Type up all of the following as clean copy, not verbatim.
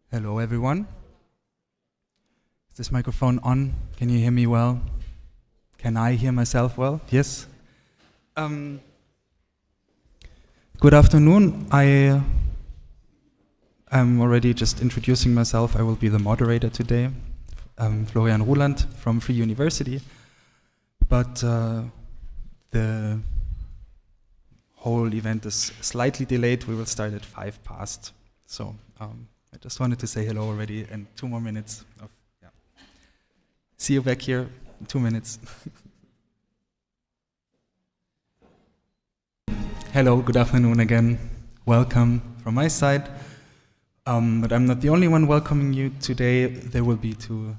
Hello, everyone. Is this microphone on? Can you hear me well? Can I hear myself well? Yes? Good afternoon. I am already just introducing myself. I will be the moderator today. Florian Ruland from Free University. But the whole event is slightly delayed. We will start at 5 past. So I just wanted to say hello already and 2 more minutes. See you back here in 2 minutes. Hello, good afternoon again. Welcome from my side. But I'm not the only one welcoming you today. There will be 2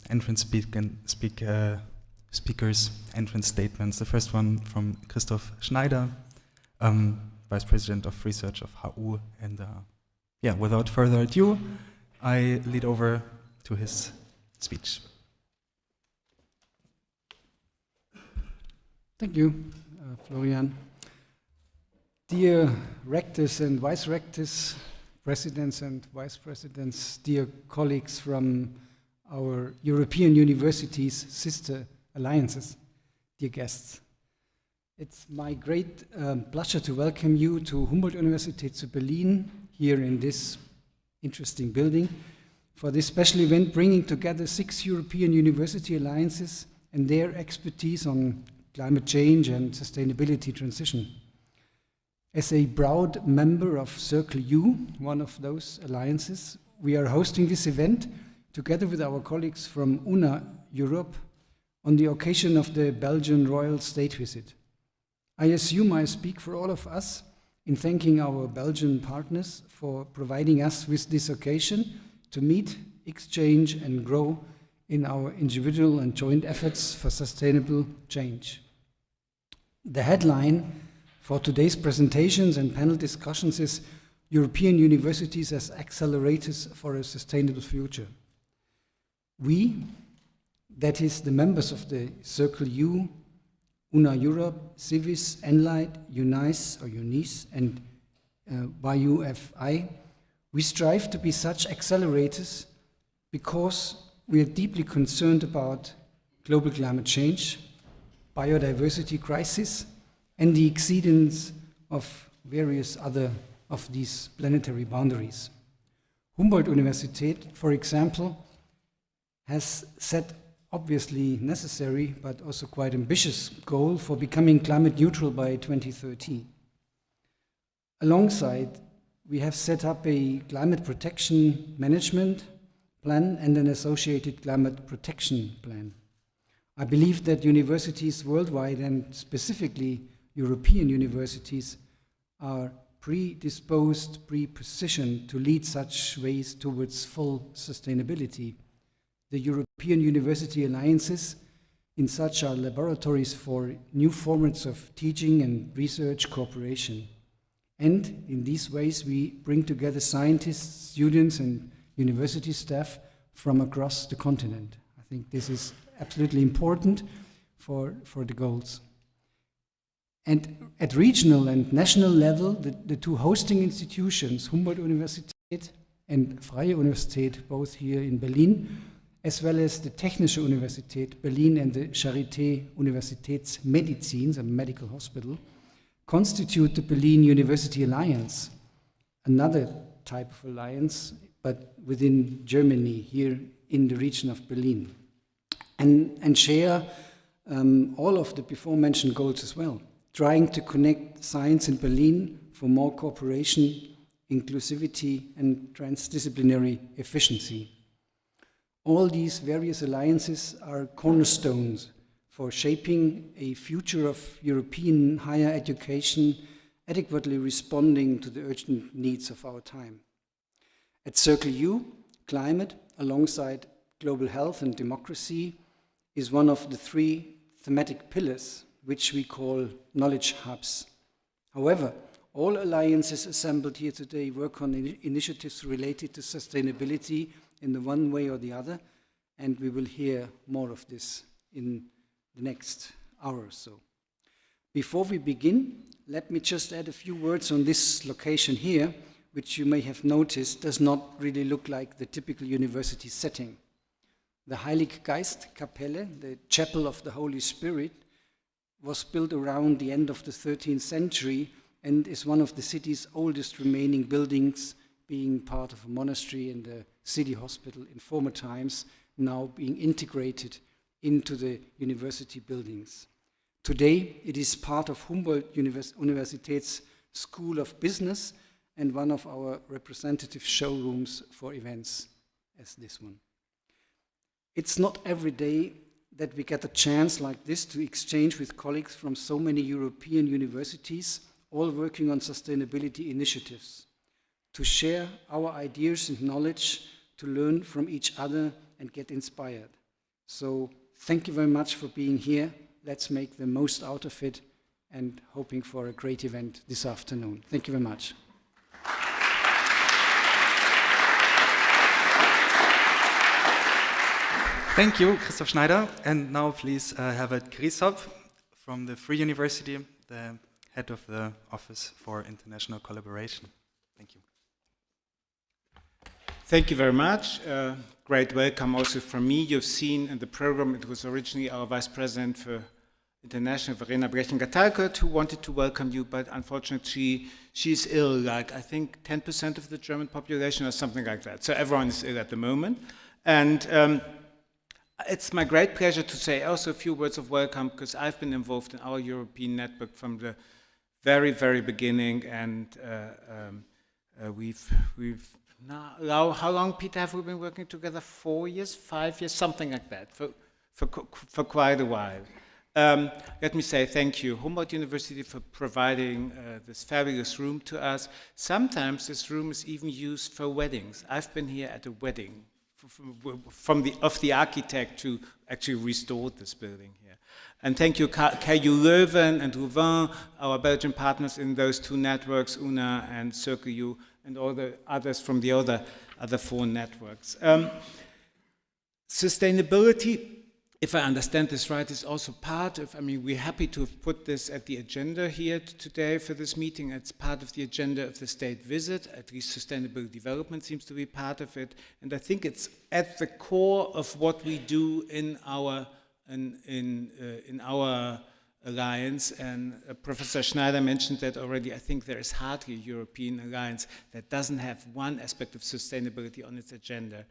entrance speakers, entrance statements. The first one from Christoph Schneider, Vice President of Research of HU. And without further ado, I lead over to his speech. Thank you, Florian. Dear rectors and vice rectors, presidents and vice presidents, dear colleagues from our European universities' sister alliances, dear guests. It's my great pleasure to welcome you to Humboldt-Universität zu Berlin, here in this interesting building, for this special event bringing together 6 European university alliances and their expertise on climate change and sustainability transition. As a proud member of Circle U, one of those alliances, we are hosting this event together with our colleagues from UNA Europe on the occasion of the Belgian Royal State visit. I assume I speak for all of us in thanking our Belgian partners for providing us with this occasion to meet, exchange and grow in our individual and joint efforts for sustainable change. The headline for today's presentations and panel discussions is European Universities as Accelerators for a Sustainable Future. We, that is the members of the Circle U, UNA Europe, Civis, Enlight, UNICE, and YUFI, we strive to be such accelerators because we are deeply concerned about global climate change, biodiversity crisis, and the exceedance of various other of these planetary boundaries. Humboldt-Universität, for example, has set obviously necessary but also quite ambitious goal for becoming climate neutral by 2030. Alongside, we have set up a climate protection management plan and an associated climate protection plan. I believe that universities worldwide and specifically European universities are pre-positioned to lead such ways towards full sustainability. The European University Alliances in such are laboratories for new formats of teaching and research cooperation. And in these ways, we bring together scientists, students, and university staff from across the continent. I think this is absolutely important for the goals. And at regional and national level, the 2 hosting institutions, Humboldt-Universität and Freie Universität, both here in Berlin, as well as the Technische Universität Berlin and the Charité Universitätsmedizin, a medical hospital, constitute the Berlin University Alliance, another type of alliance, but within Germany, here in the region of Berlin, and share all of the before-mentioned goals as well, trying to connect science in Berlin for more cooperation, inclusivity, and transdisciplinary efficiency. All these various alliances are cornerstones for shaping a future of European higher education adequately responding to the urgent needs of our time. At Circle U, climate, alongside global health and democracy, is one of the 3 thematic pillars, which we call knowledge hubs. However, all alliances assembled here today work on initiatives related to sustainability in the one way or the other, and we will hear more of this in the next hour or so. Before we begin, let me just add a few words on this location here, which you may have noticed does not really look like the typical university setting. The Heiliggeistkapelle, the Chapel of the Holy Spirit, was built around the end of the 13th century and is one of the city's oldest remaining buildings, being part of a monastery and a city hospital in former times, now being integrated into the university buildings. Today, it is part of Humboldt Universität's School of Business and one of our representative showrooms for events as this one. It's not every day that we get a chance like this to exchange with colleagues from so many European universities, all working on sustainability initiatives, to share our ideas and knowledge, to learn from each other and get inspired. So thank you very much for being here. Let's make the most out of it and hoping for a great event this afternoon. Thank you very much. Thank you, Christoph Schneider. And now please have it Christoph from the Free University, the head of the Office for International Collaboration. Thank you. Thank you very much. Great welcome also from me. You've seen in the program, it was originally our Vice President for International, Verena Brechen-Gatalkert, who wanted to welcome you, but unfortunately she's ill, like I think 10% of the German population or something like that. So everyone is ill at the moment. And it's my great pleasure to say also a few words of welcome, because I've been involved in our European network from the very, very beginning, and we've now, how long, Peter, have we been working together? 4 years, 5 years, something like that, for quite a while. Let me say thank you, Humboldt University, for providing this fabulous room to us. Sometimes this room is even used for weddings. I've been here at a wedding of the architect to actually restore this building here. And thank you, KU Leuven and Louvain, our Belgian partners in those two networks, UNA and Circle U, and all the others from the other 4 networks. Sustainability, if I understand this right, is also part of, I mean, we're happy to have put this at the agenda here today for this meeting. It's part of the agenda of the state visit, at least sustainable development seems to be part of it. And I think it's at the core of what we do in our alliance, and Professor Schneider mentioned that already. I think there is hardly a European alliance that doesn't have one aspect of sustainability on its agenda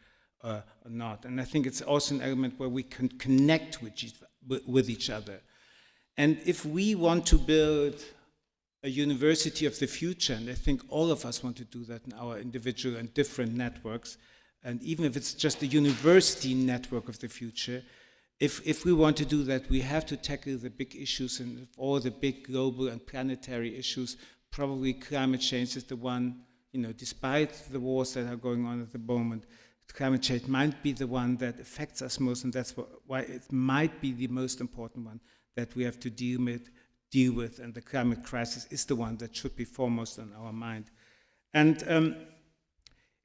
or not. And I think it's also an element where we can connect with each other. And if we want to build a university of the future, and I think all of us want to do that in our individual and different networks, and even if it's just a university network of the future, if we want to do that, we have to tackle the big issues and all the big global and planetary issues. Probably climate change is the one, despite the wars that are going on at the moment, climate change might be the one that affects us most, and that's why it might be the most important one that we have to deal with, and the climate crisis is the one that should be foremost on our mind. And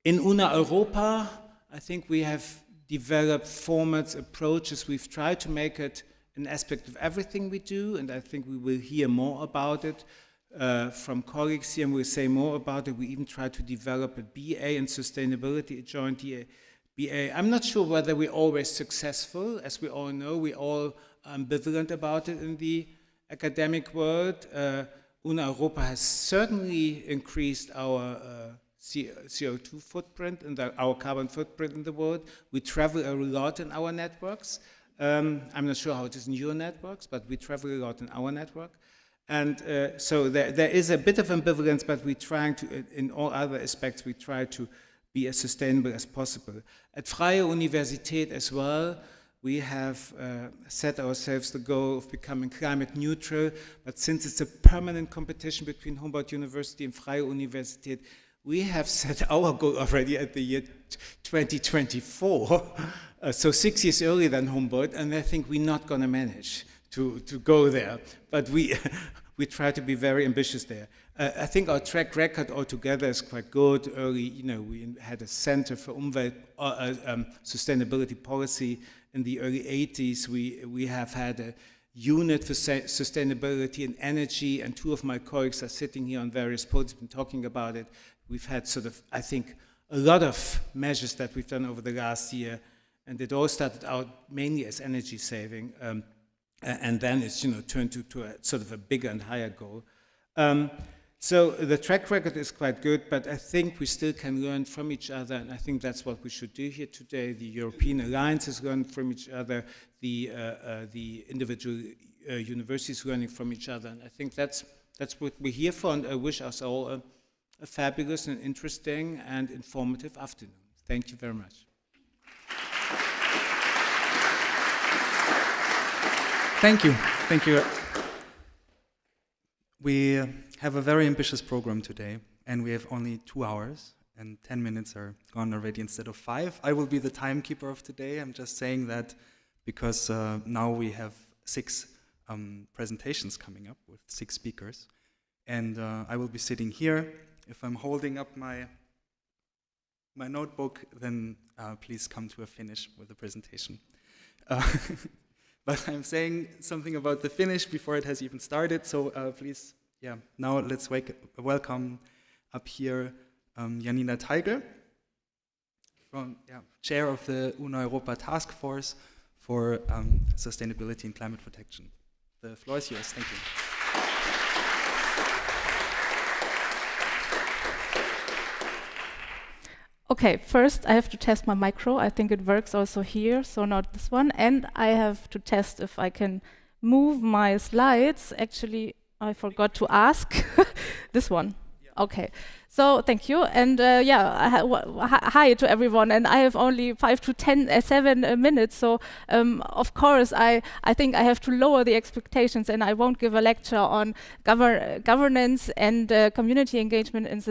in UNA Europa, I think we have developed formats, approaches. We've tried to make it an aspect of everything we do, and I think we will hear more about it from colleagues here, and we'll say more about it. We even tried to develop a BA in sustainability, a joint BA. I'm not sure whether we're always successful. As we all know, we all are ambivalent about it in the academic world. UNA Europa has certainly increased our CO2 footprint and our carbon footprint in the world. We travel a lot in our networks. I'm not sure how it is in your networks, but we travel a lot in our network. And so there is a bit of ambivalence, but we're trying to, in all other aspects, we try to be as sustainable as possible. At Freie Universität as well, we have set ourselves the goal of becoming climate neutral, but since it's a permanent competition between Humboldt University and Freie Universität, we have set our goal already at the year 2024, so 6 years earlier than Humboldt, and I think we're not going to manage to go there, but we try to be very ambitious there. I think our track record altogether is quite good. Early, we had a Center for Sustainability Policy in the early 80s. We have had a unit for sustainability and energy, and two of my colleagues are sitting here on various podiums and talking about it. We've had sort of, I think, a lot of measures that we've done over the last year, and it all started out mainly as energy saving, and then it's turned to a sort of a bigger and higher goal. So the track record is quite good, but I think we still can learn from each other, and I think that's what we should do here today. The European alliances learn from each other, the individual universities learning from each other, and I think that's what we're here for, and I wish us all a fabulous and interesting and informative afternoon. Thank you very much. Thank you. Thank you. We have a very ambitious program today, and we have only 2 hours, and 10 minutes are gone already instead of 5. I will be the timekeeper of today. I'm just saying that because now we have 6 presentations coming up with 6 speakers, and I will be sitting here. If I'm holding up my notebook, then please come to a finish with the presentation. But I'm saying something about the finish before it has even started, so please, now let's welcome up here Janina Teigl, chair of the UNO Europa Task Force for Sustainability and Climate Protection. The floor is yours. Thank you. Okay, first I have to test my micro. I think it works also here, so not this one. And I have to test if I can move my slides. Actually, I forgot to ask. This one. Yeah. Okay. So thank you, and hi to everyone. And I have only 7 minutes, so of course I think I have to lower the expectations, and I won't give a lecture on governance and community engagement in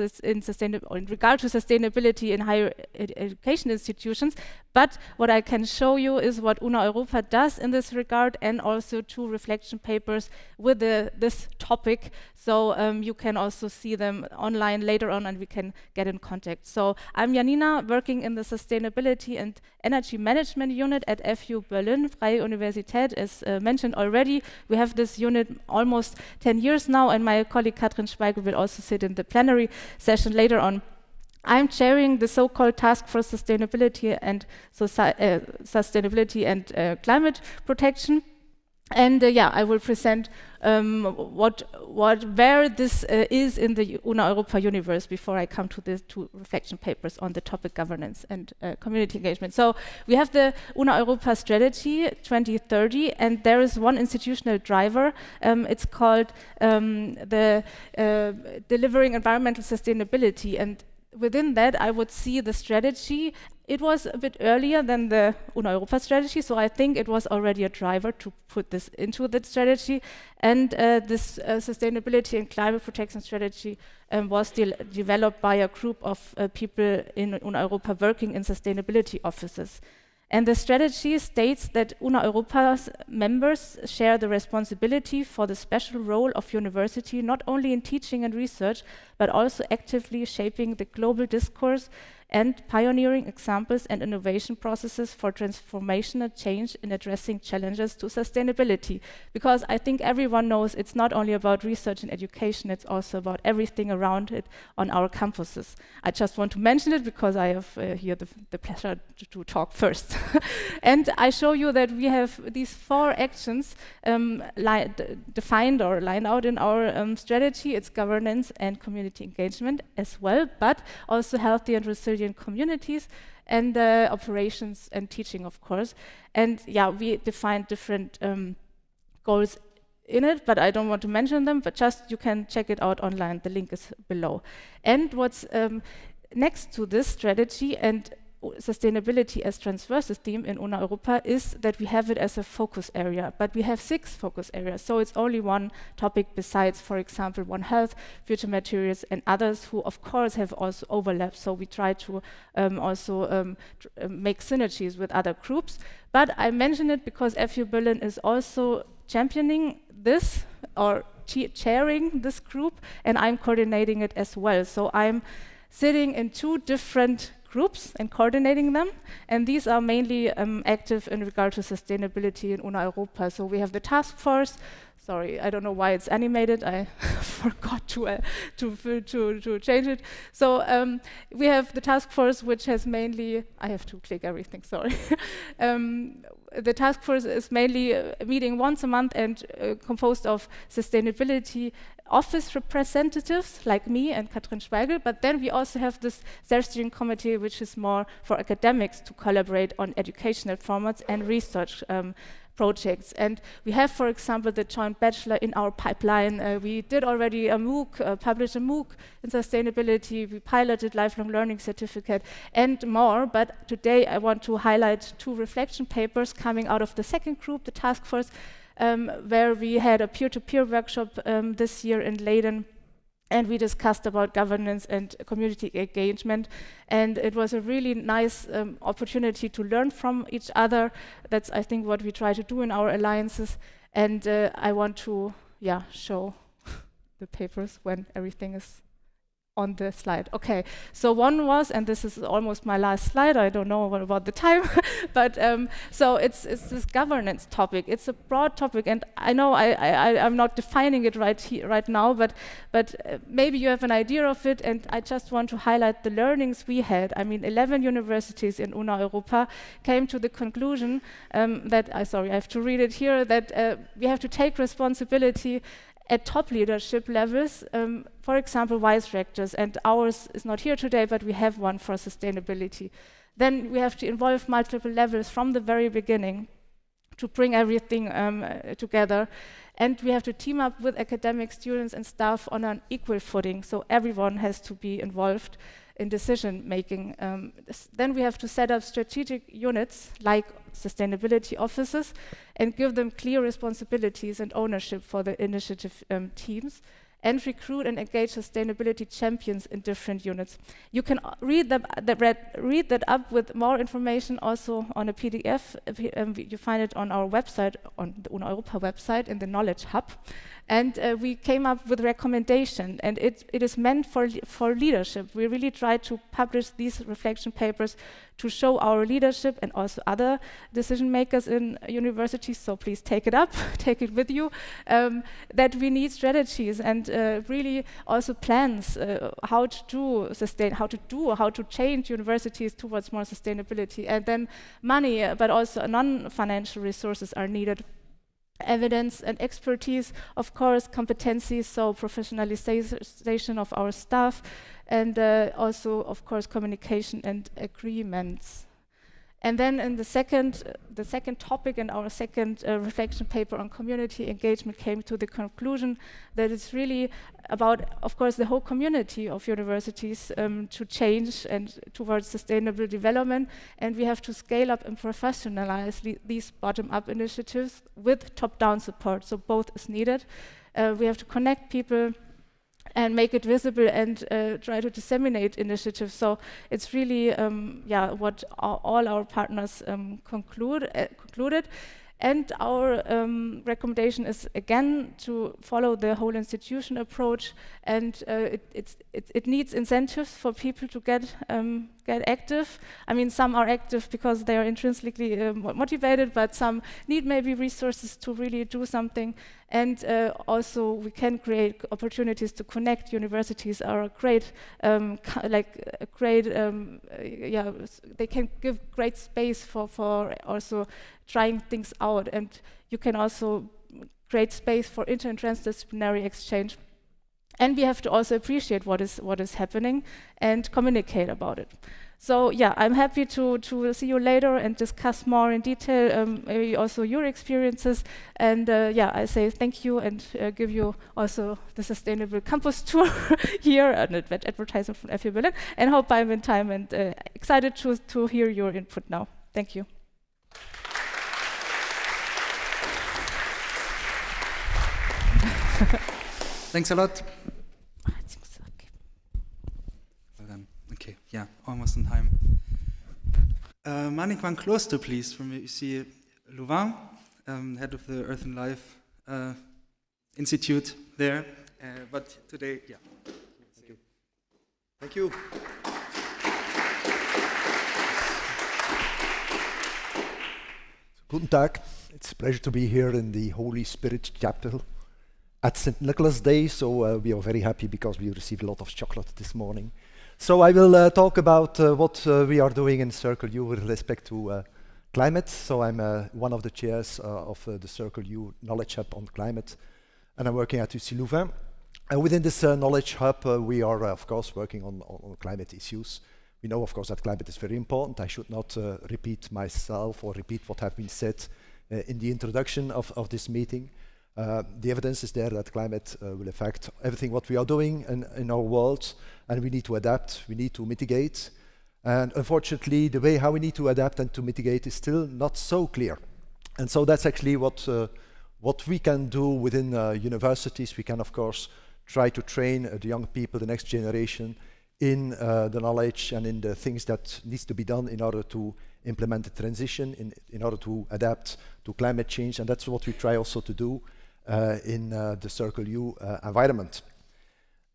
regard to sustainability in higher education institutions. But what I can show you is what UNO Europa does in this regard, and also 2 reflection papers with this topic. So you can also see them online later on, and we can get in contact. So I'm Janina, working in the Sustainability and Energy Management Unit at FU Berlin, Freie Universität, as mentioned already. We have this unit almost 10 years now, and my colleague Katrin Schweigel will also sit in the plenary session later on. I'm chairing the so-called Task Force Sustainability and Climate Protection. And I will present where this is in the UNO Europa universe before I come to the 2 reflection papers on the topic governance and community engagement. So we have the UNO Europa strategy 2030, and there is one institutional driver. It's called the delivering environmental sustainability, and within that, I would see the strategy. It was a bit earlier than the UNO Europa strategy, so I think it was already a driver to put this into the strategy. And this sustainability and climate protection strategy was still developed by a group of people in UNO Europa working in sustainability offices. And the strategy states that UNO Europa's members share the responsibility for the special role of university, not only in teaching and research, but also actively shaping the global discourse and pioneering examples and innovation processes for transformational change in addressing challenges to sustainability. Because I think everyone knows it's not only about research and education, it's also about everything around it on our campuses. I just want to mention it because I have here the pleasure to talk first. And I show you that we have these 4 actions defined or lined out in our strategy. It's governance and community engagement as well, but also healthy and resilient communities, and operations and teaching, of course. And we defined different goals in it, but I don't want to mention them, but just you can check it out online. The link is below. And what's next to this strategy and sustainability as transversal theme in UNO Europa is that we have it as a focus area, but we have 6 focus areas, so it's only one topic besides, for example, One Health, future materials, and others who of course have also overlap, so we try to make synergies with other groups. But I mention it because FU Berlin is also championing this or chairing this group, and I'm coordinating it as well. So I'm sitting in 2 different groups and coordinating them. And these are mainly active in regard to sustainability in Una Europa. So we have the task force. Sorry, I don't know why it's animated. I forgot to change it. So we have the task force, which has mainly, I have to click everything, sorry. The task force is mainly meeting once a month and composed of sustainability office representatives like me and Katrin Schweigel, but then we also have this self-steering committee, which is more for academics to collaborate on educational formats and research projects. And we have, for example, the joint bachelor in our pipeline. We did already a MOOC, published a MOOC in sustainability. We piloted lifelong learning certificate and more. But today I want to highlight 2 reflection papers coming out of the second group, the task force, where we had a peer-to-peer workshop this year in Leiden. And we discussed about governance and community engagement. And it was a really nice opportunity to learn from each other. That's, I think, what we try to do in our alliances. And I want to, show the papers when everything is on the slide. Okay, so one was, and this is almost my last slide, I don't know about the time, but so it's this governance topic. It's a broad topic, and I know I'm not defining it right now, but maybe you have an idea of it, and I just want to highlight the learnings we had. I mean, 11 universities in Una Europa came to the conclusion that, I have to read it here, that we have to take responsibility at top leadership levels, for example, vice rectors, and ours is not here today, but we have one for sustainability. Then we have to involve multiple levels from the very beginning to bring everything together. And we have to team up with academic students and staff on an equal footing, so everyone has to be involved in decision making. Then we have to set up strategic units like sustainability offices and give them clear responsibilities and ownership for the initiative teams, and recruit and engage sustainability champions in different units. You can read that up with more information also on a PDF. You find it on our website, on the Una Europa website in the Knowledge Hub. And we came up with recommendation, and it is meant for leadership. We really try to publish these reflection papers to show our leadership and also other decision makers in universities, so please take it up, take it with you, that we need strategies and really also plans how to change universities towards more sustainability. And then money, but also non-financial resources are needed. Evidence and expertise, of course, competencies, so professionalization of our staff, and also, of course, communication and agreements. And then in the second topic in our second reflection paper on community engagement came to the conclusion that it's really about, of course, the whole community of universities to change and towards sustainable development. And we have to scale up and professionalize these bottom-up initiatives with top-down support. So both is needed. We have to connect people and make it visible and try to disseminate initiatives. So it's really what all our partners concluded. And our recommendation is again to follow the whole institution approach, and it needs incentives for people to get active. I mean, some are active because they are intrinsically motivated, but some need maybe resources to really do something. And also we can create opportunities to connect. Universities are a great, they can give great space for also trying things out, and you can also create space for inter and transdisciplinary exchange. And we have to also appreciate what is happening and communicate about it. So yeah, I'm happy to see you later and discuss more in detail, maybe also your experiences. And I say thank you and give you also the Sustainable Campus Tour here, an advertisement from FU Berlin, and hope I'm in time and excited to hear your input now. Thank you. Thanks a lot. Well done. Okay, yeah, almost in time. Manik van Klooster, please, from UC Louvain, head of the Earth and Life Institute there. But today, yeah. Thank you. Thank you. Guten Tag. It's a pleasure to be here in the Holy Spirit Chapel at St. Nicholas Day. So we are very happy because we received a lot of chocolate this morning. So I will talk about what we are doing in Circle U with respect to climate. So I'm one of the chairs of the Circle U Knowledge Hub on climate, and I'm working at UC Louvain. And within this Knowledge Hub, we are, of course, working on climate issues. We know, of course, that climate is very important. I should not repeat myself or repeat what have been said in the introduction of this meeting. The evidence is there that climate will affect everything what we are doing in our world, and we need to adapt, we need to mitigate. And unfortunately, the way how we need to adapt and to mitigate is still not so clear. And so that's actually what we can do within universities. We can, of course, try to train the young people, the next generation, in the knowledge and in the things that needs to be done in order to implement the transition, in order to adapt to climate change. And that's what we try also to do in the Circle U environment.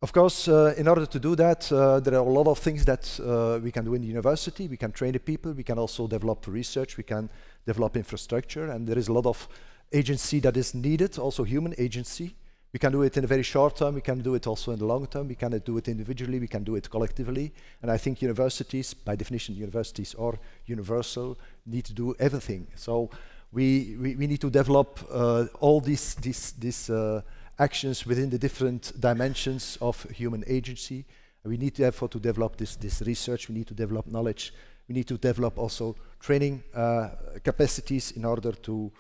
Of course, in order to do that, there are a lot of things that we can do in the university. We can train the people, we can also develop research, we can develop infrastructure, and there is a lot of agency that is needed, also human agency. We can do it in a very short term, we can do it also in the long term, we can do it individually, we can do it collectively. And I think universities, by definition universities are universal, need to do everything. So we need to develop all these actions within the different dimensions of human agency. We need therefore to develop this research, we need to develop knowledge, we need to develop also training capacities in order to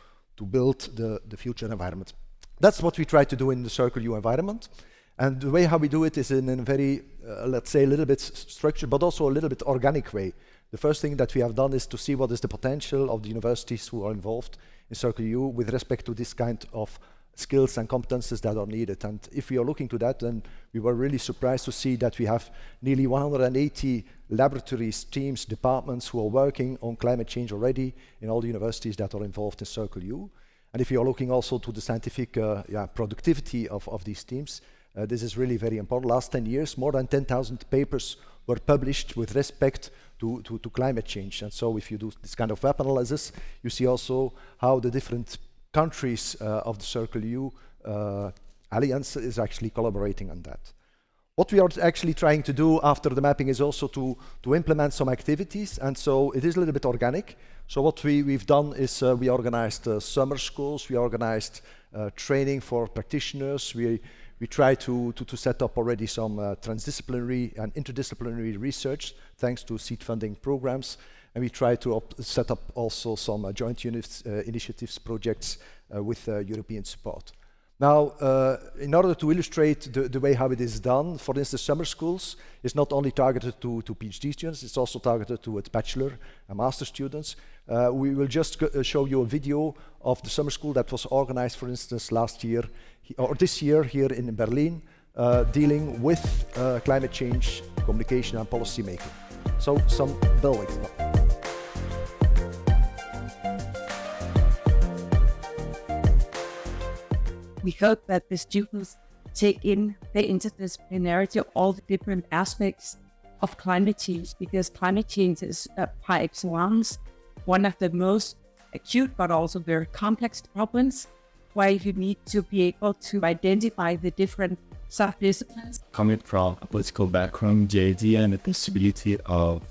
build the future environment. That's what we try to do in the Circle U environment. And the way how we do it is in a very, let's say, a little bit structured, but also a little bit organic way. The first thing that we have done is to see what is the potential of the universities who are involved in Circle U with respect to this kind of skills and competences that are needed. And if we are looking to that, then we were really surprised to see that we have nearly 180 laboratories, teams, departments who are working on climate change already in all the universities that are involved in Circle U. And if you are looking also to the scientific productivity of these teams, this is really very important. Last 10 years, more than 10,000 papers were published with respect to climate change. And so if you do this kind of web analysis, you see also how the different countries of the Circle U Alliance is actually collaborating on that. What we are actually trying to do after the mapping is also to implement some activities, and so it is a little bit organic. So what we've done is we organized summer schools, we organized training for practitioners, we try to set up already some transdisciplinary and interdisciplinary research thanks to seed funding programs, and we try to set up also some joint initiatives projects with European support. Now, in order to illustrate the way how it is done, for instance, summer schools is not only targeted to PhD students, it's also targeted to bachelor and master students. We will just show you a video of the summer school that was organized, for instance, last year, or this year here in Berlin, dealing with climate change, communication and policy making. So, some buildings. We hope that the students take in the interdisciplinarity of all the different aspects of climate change, because climate change is par excellence one of the most acute but also very complex problems, where you need to be able to identify the different sub-disciplines. Coming from a political background, the idea and the possibility of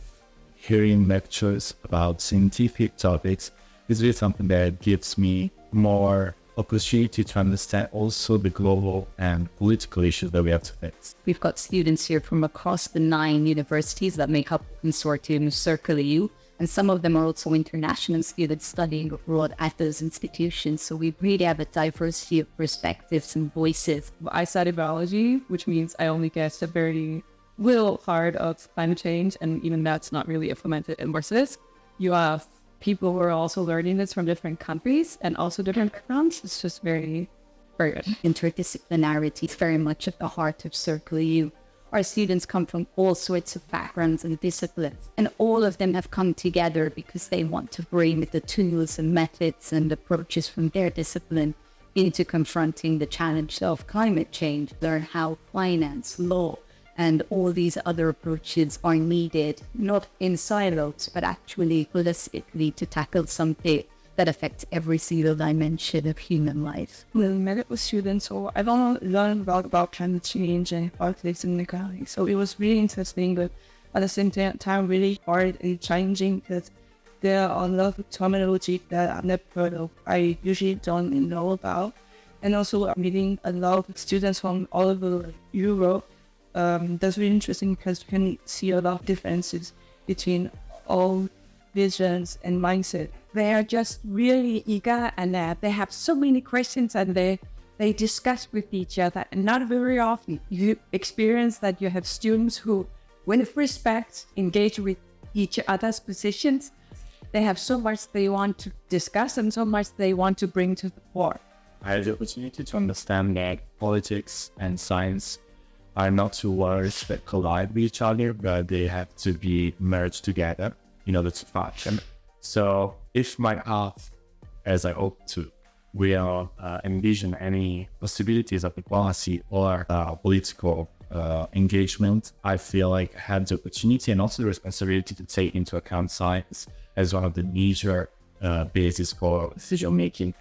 hearing lectures about scientific topics is really something that gives me more opportunity to understand also the global and political issues that we have to face. We've got students here from across the 9 universities that make up the consortium Circle U, and some of them are also international students studying abroad at those institutions. So we really have a diversity of perspectives and voices. I study biology, which means I only get a very little part of climate change, and even that's not really implemented in courses. You have people who are also learning this from different countries and also different backgrounds. It's just very, very good. Interdisciplinarity is very much at the heart of Circle U. Our students come from all sorts of backgrounds and disciplines, and all of them have come together because they want to bring the tools and methods and approaches from their discipline into confronting the challenge of climate change, learn how finance, law, and all these other approaches are needed, not in silos, but actually holistically to tackle something that affects every single dimension of human life. Well, medical students, so I've only learned about climate change and politics and economy. So it was really interesting, but at the same time, really hard and challenging because there are a lot of terminology that I've never heard of. I usually don't know about. And also I'm meeting a lot of students from all over Europe. That's really interesting because you can see a lot of differences between all visions and mindset. They are just really eager, and they have so many questions, and they discuss with each other. And not very often you experience that you have students who, with respect, engage with each other's positions. They have so much they want to discuss and so much they want to bring to the fore. I had the opportunity to understand that politics and science are not two words that collide with each other, but they have to be merged together in order to function. So if my art, as I hope to, will envision any possibilities of diplomacy or political engagement, I feel like I have the opportunity and also the responsibility to take into account science as one of the major bases for decision-making.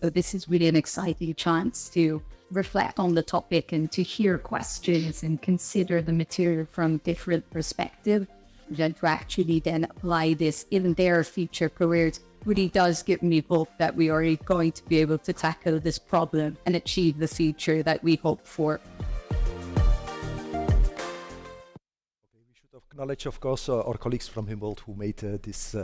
So this is really an exciting chance to reflect on the topic and to hear questions and consider the material from different perspectives, and to actually then apply this in their future careers really does give me hope that we are going to be able to tackle this problem and achieve the future that we hope for. We should acknowledge, of course, our colleagues from Humboldt who made this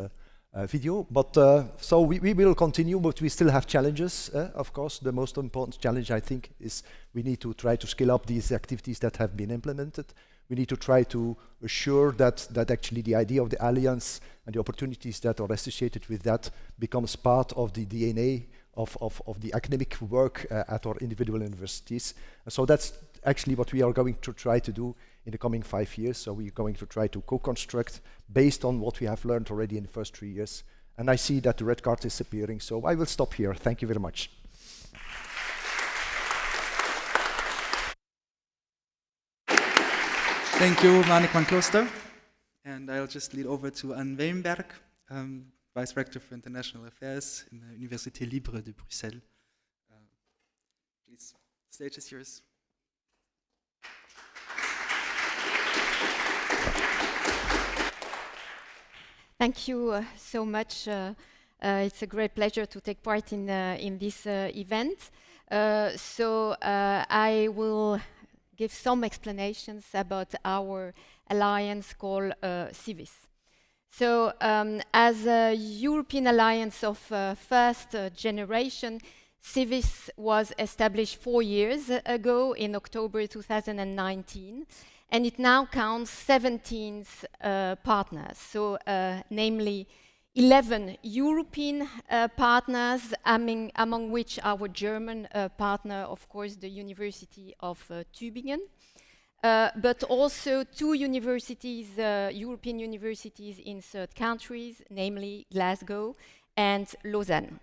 video. But so we will continue, but we still have challenges. Of course, the most important challenge, I think, is we need to try to scale up these activities that have been implemented. We need to try to assure that actually the idea of the alliance and the opportunities that are associated with that becomes part of the DNA of the academic work at our individual universities. And so that's actually what we are going to try to do in the coming 5 years. So we're going to try to co-construct based on what we have learned already in the first 3 years. And I see that the red card is appearing, so I will stop here. Thank you very much. Thank you, Manik van Klooster. And I'll just lead over to Anne Weyenberg, Vice Rector for International Affairs in the Université Libre de Bruxelles. Please, the stage is yours. Thank you so much. It's a great pleasure to take part in this event. I will give some explanations about our alliance called CIVIS. So as a European alliance of first generation, CIVIS was established 4 years ago in October 2019, and it now counts 17 partners, so namely 11 European partners, among which our German partner, of course, the University of Tübingen, but also 2 universities, European universities in third countries, namely Glasgow and Lausanne.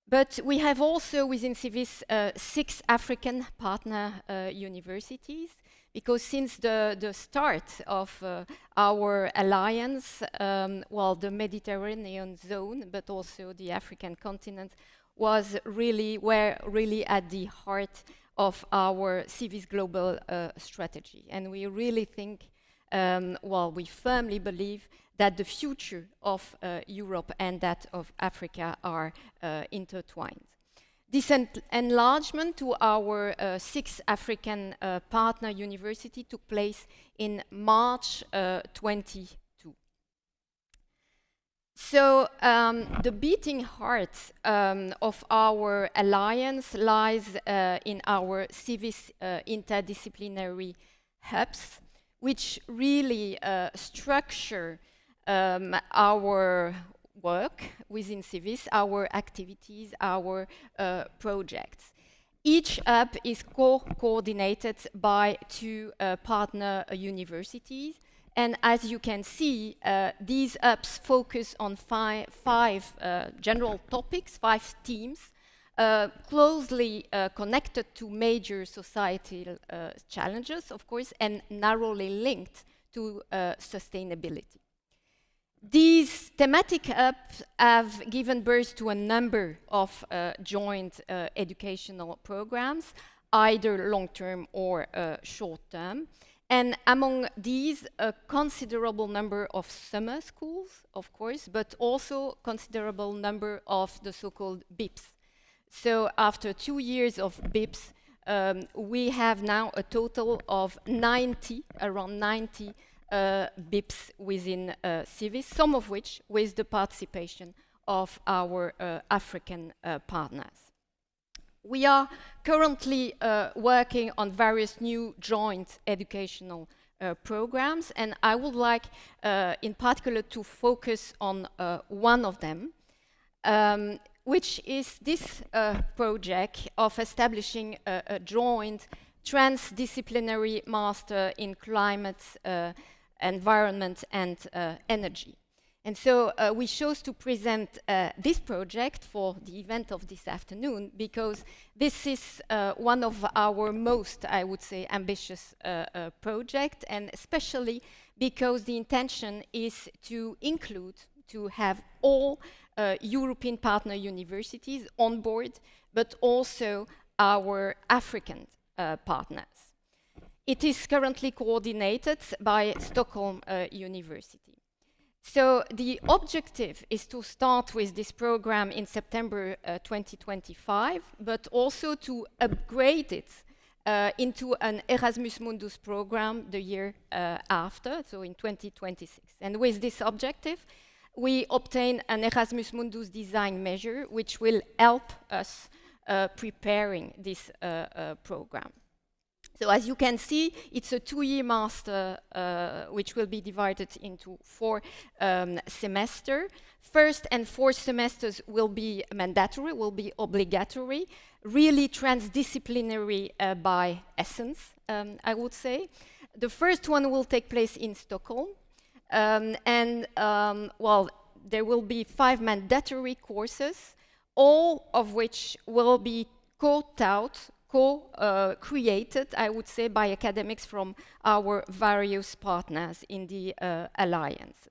But we have also within CIVIS 6 African partner universities, because since the start of our alliance, the Mediterranean zone, but also the African continent, were really at the heart of our CIVIS global strategy. And we really think, we firmly believe that the future of Europe and that of Africa are intertwined. This enlargement to our 6 African partner university took place in March 22. So the beating heart of our alliance lies in our CIVIS interdisciplinary hubs, which really structure our work within CIVIS, our activities, our projects. Each hub is coordinated by 2 partner universities, and as you can see, these hubs focus on 5 general topics, 5 themes, closely connected to major societal challenges, of course, and narrowly linked to sustainability. These thematic hubs have given birth to a number of joint educational programs, either long-term or short-term. And among these, a considerable number of summer schools, of course, but also considerable number of the so-called BIPs. So after 2 years of BIPs, we have now a total of 90, around 90 BIPs within CIVIS, some of which with the participation of our African partners. We are currently working on various new joint educational programs, and I would like in particular to focus on one of them, which is this project of establishing a joint transdisciplinary master in climate, environment and energy. And so we chose to present this project for the event of this afternoon because this is one of our most, I would say, ambitious project, and especially because the intention is to include, to have all European partner universities on board, but also our African partners. It is currently coordinated by Stockholm University. So the objective is to start with this program in September 2025, but also to upgrade it into an Erasmus Mundus program the year after, so in 2026. And with this objective, we obtain an Erasmus Mundus design measure, which will help us preparing this program. So as you can see, it's a 2-year master which will be divided into 4 semesters. First and fourth semesters will be mandatory, will be obligatory, really transdisciplinary by essence, I would say. The first one will take place in Stockholm, well, there will be 5 mandatory courses, all of which will be co-taught, co-created, I would say, by academics from our various partners in the alliance.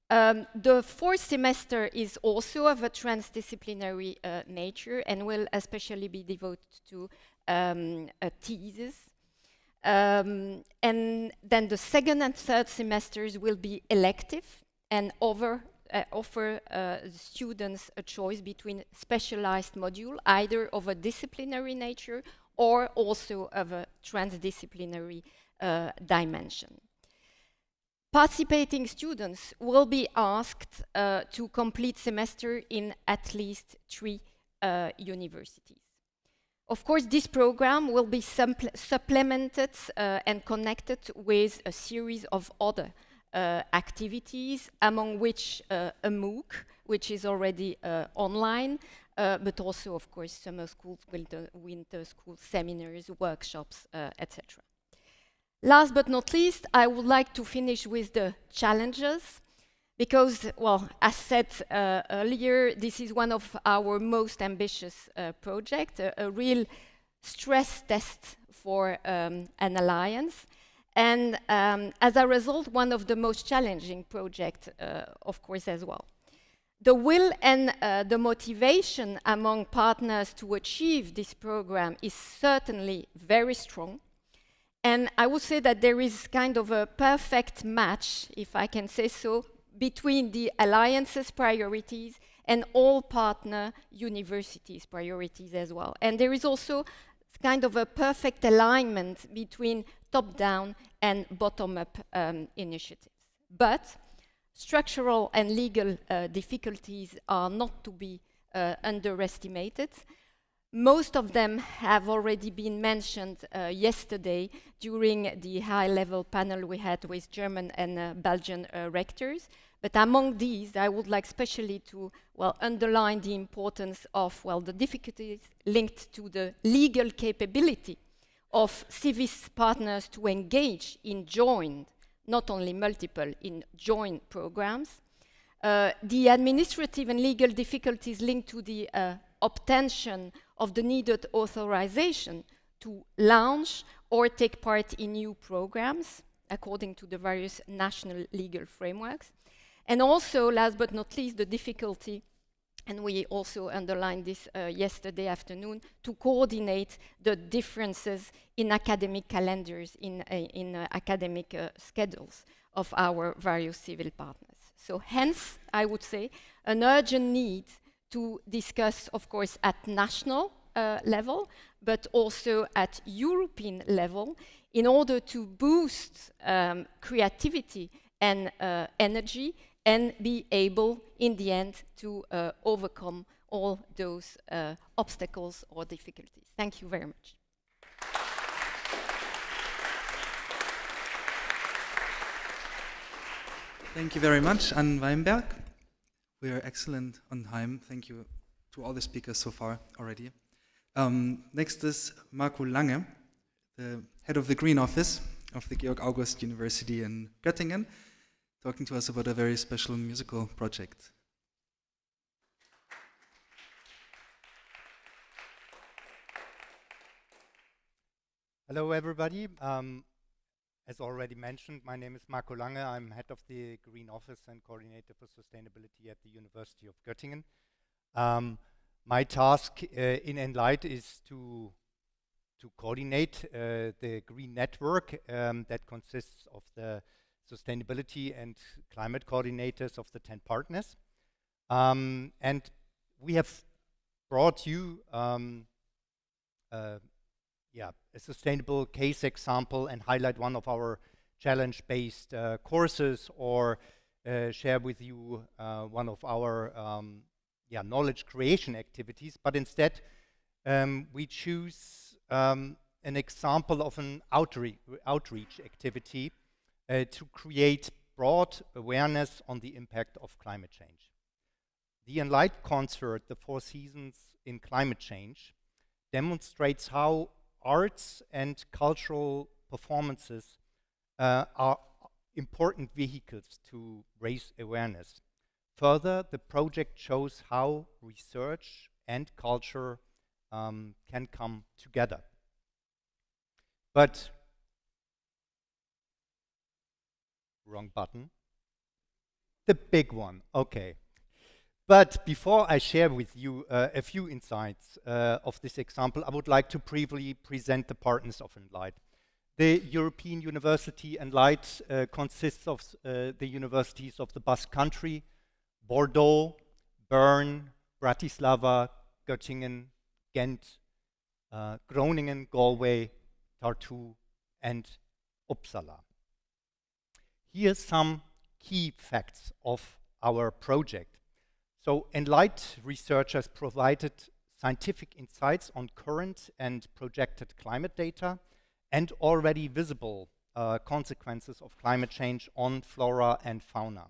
The 4th semester is also of a transdisciplinary nature and will especially be devoted to a thesis. And then the 2nd and 3rd semesters will be elective and offer students a choice between specialized module, either of a disciplinary nature or also of a transdisciplinary dimension. Participating students will be asked to complete semester in at least 3 universities. Of course, this program will be supplemented and connected with a series of other activities, among which a MOOC, which is already online, but also, of course, summer schools, winter school seminars, workshops, etc. Last but not least, I would like to finish with the challenges, because, well, as said earlier, this is one of our most ambitious projects, a real stress test for an alliance. And as a result, one of the most challenging projects, of course, as well. The will and the motivation among partners to achieve this program is certainly very strong. And I would say that there is kind of a perfect match, if I can say so, between the alliance's priorities and all partner universities' priorities as well. And there is also kind of a perfect alignment between top-down and bottom-up initiatives. But structural and legal difficulties are not to be underestimated. Most of them have already been mentioned yesterday during the high-level panel we had with German and Belgian rectors. But among these, I would like especially to, well, underline the importance of, well, the difficulties linked to the legal capability of CIVIS partners to engage in joint, not only multiple, in joint programs. The administrative and legal difficulties linked to the obtention of the needed authorization to launch or take part in new programs according to the various national legal frameworks. And also, last but not least, the difficulty, and we also underlined this yesterday afternoon, to coordinate the differences in academic calendars, in academic schedules of our various civil partners. So hence, I would say, an urgent need to discuss, of course, at national level, but also at European level, in order to boost creativity and energy, and be able, in the end, to overcome all those obstacles or difficulties. Thank you very much. Thank you very much, Anne Weinberg. We are excellent on time. Thank you to all the speakers so far already. Next is Marco Lange, the head of the Green Office of the Georg August University in Göttingen, talking to us about a very special musical project. Hello, everybody. As already mentioned, my name is Marco Lange. I'm head of the Green Office and coordinator for sustainability at the University of Göttingen. My task in Enlight is to coordinate the Green Network that consists of the sustainability and climate coordinators of the 10 partners. And we have brought you a sustainable case example and highlight one of our challenge-based courses, or share with you one of our knowledge creation activities. But instead, we choose an example of an outreach activity to create broad awareness on the impact of climate change. The Enlight concert, The Four Seasons in Climate Change, demonstrates how arts and cultural performances are important vehicles to raise awareness. Further, the project shows how research and culture can come together. But wrong button. The big one, okay. But before I share with you a few insights of this example, I would like to briefly present the partners of Enlight. The European University Enlight consists of the universities of the Basque Country, Bordeaux, Bern, Bratislava, Göttingen, Ghent, Groningen, Galway, Tartu, and Uppsala. Here are some key facts of our project. So Enlight researchers provided scientific insights on current and projected climate data and already visible consequences of climate change on flora and fauna.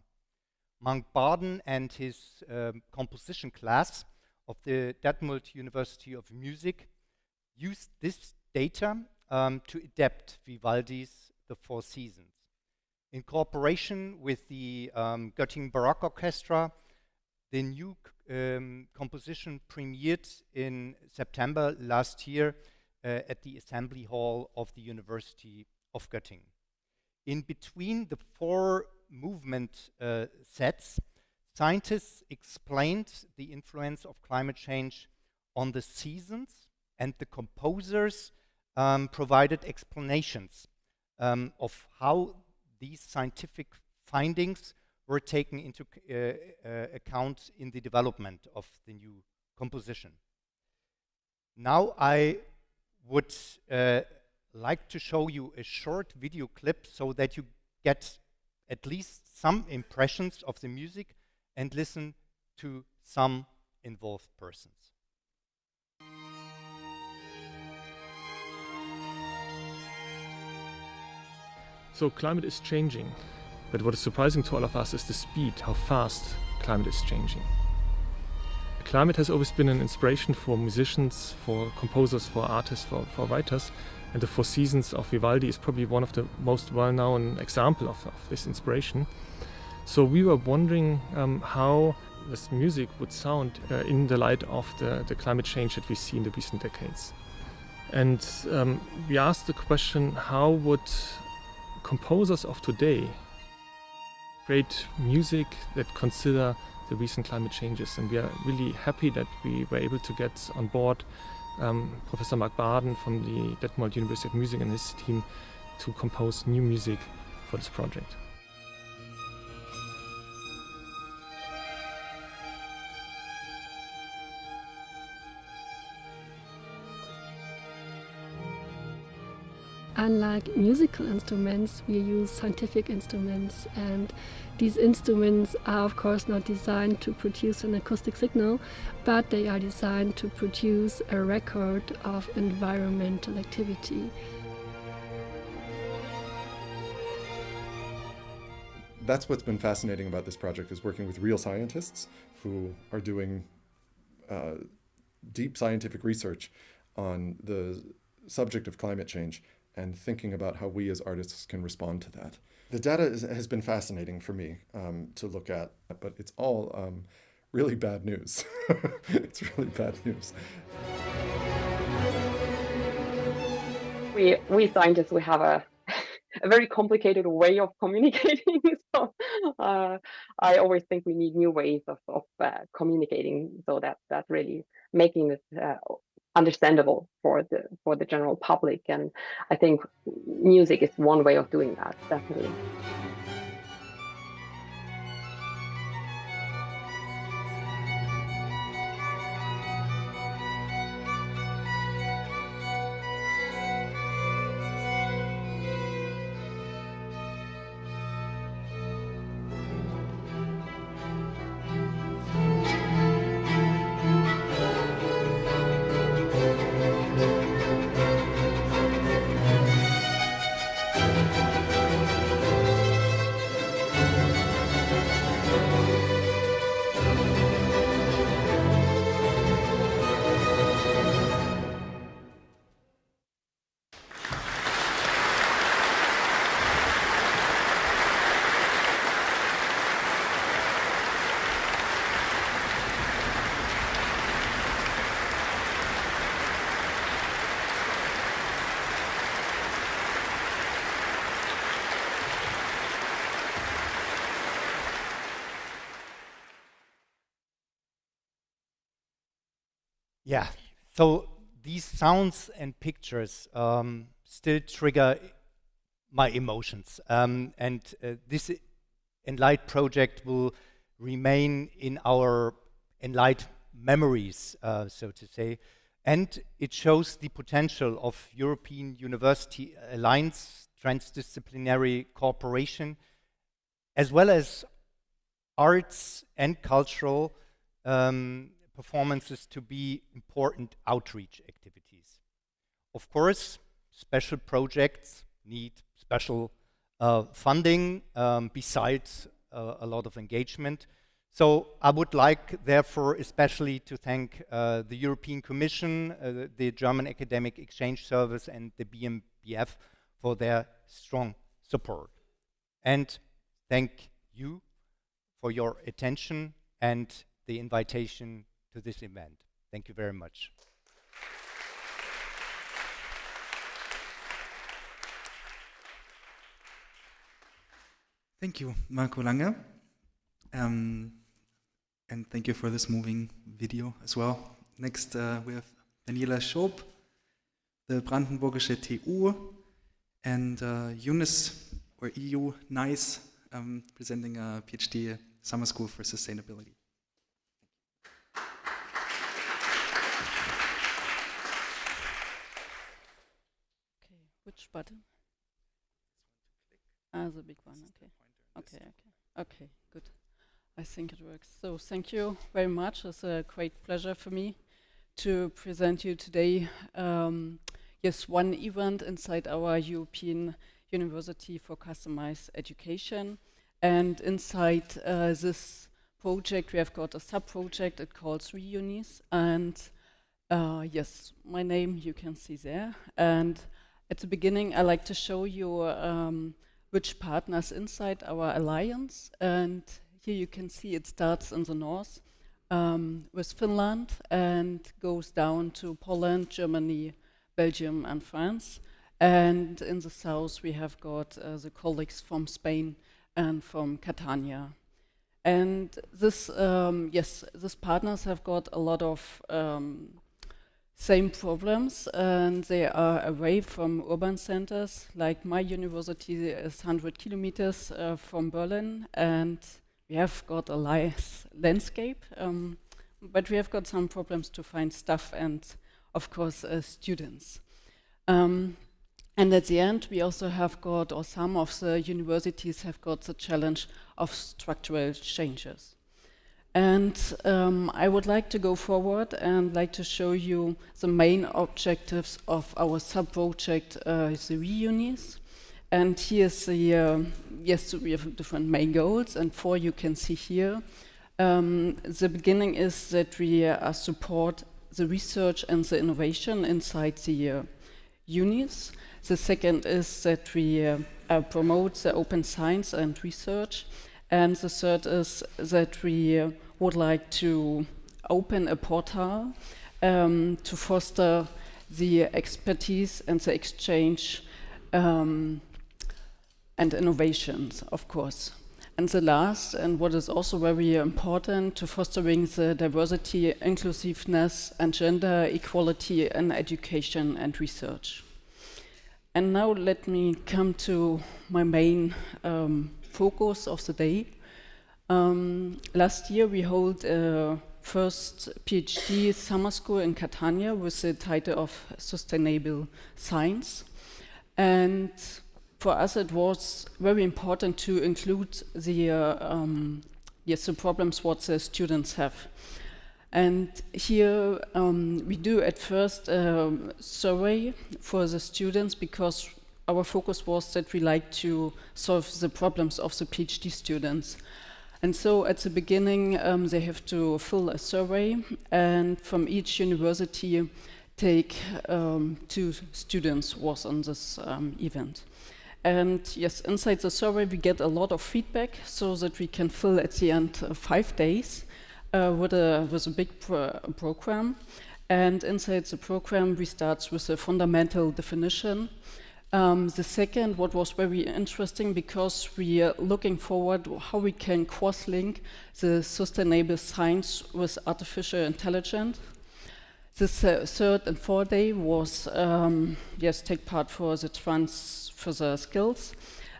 Mark Barden and his composition class of the Detmold University of Music used this data to adapt Vivaldi's The Four Seasons. In cooperation with the Göttingen Baroque Orchestra, the new composition premiered in September last year at the Assembly Hall of the University of Göttingen. In between the four movement sets, scientists explained the influence of climate change on the seasons, and the composers provided explanations of how these scientific findings were taken into account in the development of the new composition. Now I would like to show you a short video clip so that you get at least some impressions of the music and listen to some involved persons. So climate is changing, but what is surprising to all of us is the speed, how fast climate is changing. Climate has always been an inspiration for musicians, for composers, for artists, for writers, and The Four Seasons of Vivaldi is probably one of the most well-known examples of this inspiration. So we were wondering how this music would sound in the light of the climate change that we see in the recent decades. And we asked the question, how would composers of today create music that consider the recent climate changes. And we are really happy that we were able to get on board Professor Mark Baden from the Detmold University of Music and his team to compose new music for this project. Unlike musical instruments, we use scientific instruments, and these instruments are of course not designed to produce an acoustic signal, but they are designed to produce a record of environmental activity. That's what's been fascinating about this project, is working with real scientists who are doing deep scientific research on the subject of climate change and thinking about how we as artists can respond to that. The data has been fascinating for me to look at, but it's all really bad news. It's really bad news. We scientists, we have a very complicated way of communicating. So I always think we need new ways of communicating, so that really making it understandable for the general public. And I think music is one way of doing that, definitely. Yeah, so these sounds and pictures still trigger my emotions. This Enlight project will remain in our Enlight memories, so to say. And it shows the potential of European University Alliance, transdisciplinary cooperation, as well as arts and cultural performances to be important outreach activities. Of course, special projects need special funding besides a lot of engagement. So I would like, therefore, especially to thank the European Commission, the German Academic Exchange Service, and the BMBF for their strong support. And thank you for your attention and the invitation to this event. Thank you very much. Thank you, Marco Lange. And thank you for this moving video as well. Next, we have Daniela Schoop, the Brandenburgische TU, and Eunice, or EU Nice, presenting a PhD Summer School for Sustainability. Okay, which button? Ah, the big one, okay. Okay, good. I think it works. So thank you very much. It's a great pleasure for me to present you today. Yes, one event inside our European University for Customized Education. And inside this project, we have got a sub-project. It calls Reunies. And yes, my name you can see there. And at the beginning, I like to show you which partners inside our alliance. And here you can see it starts in the north with Finland and goes down to Poland, Germany, Belgium, and France. And in the south, we have got the colleagues from Spain and from Catania. And this, these partners have got a lot of same problems, and they are away from urban centers. Like my university is 100 kilometers from Berlin, and we have got a nice landscape, but we have got some problems to find staff and, of course, students. And at the end, we also have got, or some of the universities have got the challenge of structural changes. And I would like to go forward and like to show you the main objectives of our sub-project, the ReUnis. And here's the, yes, we have different main goals, and 4 you can see here. The beginning is that we support the research and the innovation inside the unis. The second is that we promote the open science and research. And the third is that we would like to open a portal to foster the expertise and the exchange and innovations, of course. And the last, and what is also very important, to fostering the diversity, inclusiveness, and gender equality in education and research. And now let me come to my main focus of the day. Last year we held a first PhD summer school in Catania with the title of Sustainable Science. And for us it was very important to include the, the problems what the students have. And here we do at first a survey for the students, because our focus was that we like to solve the problems of the PhD students. And so at the beginning they have to fill a survey, and from each university take 2 students was on this event. And yes, inside the survey we get a lot of feedback, so that we can fill at the end 5 days with a big program. And inside the program we start with a fundamental definition. The second, what was very interesting, because we are looking forward how we can cross-link the sustainable science with artificial intelligence. The third and fourth day was, yes, take part for the transfer skills.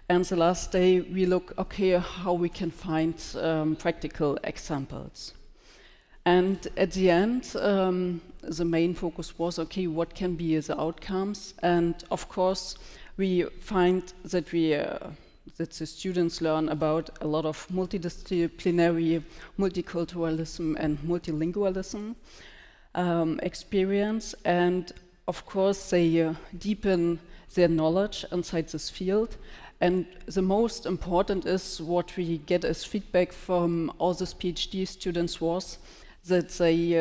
And the last day we look, okay, how we can find practical examples. And at the end, the main focus was, okay, what can be the outcomes? And of course, we find that that the students learn about a lot of multidisciplinary, multiculturalism and multilingualism experience. And of course, they deepen their knowledge inside this field. And the most important is what we get as feedback from all these PhD students was that they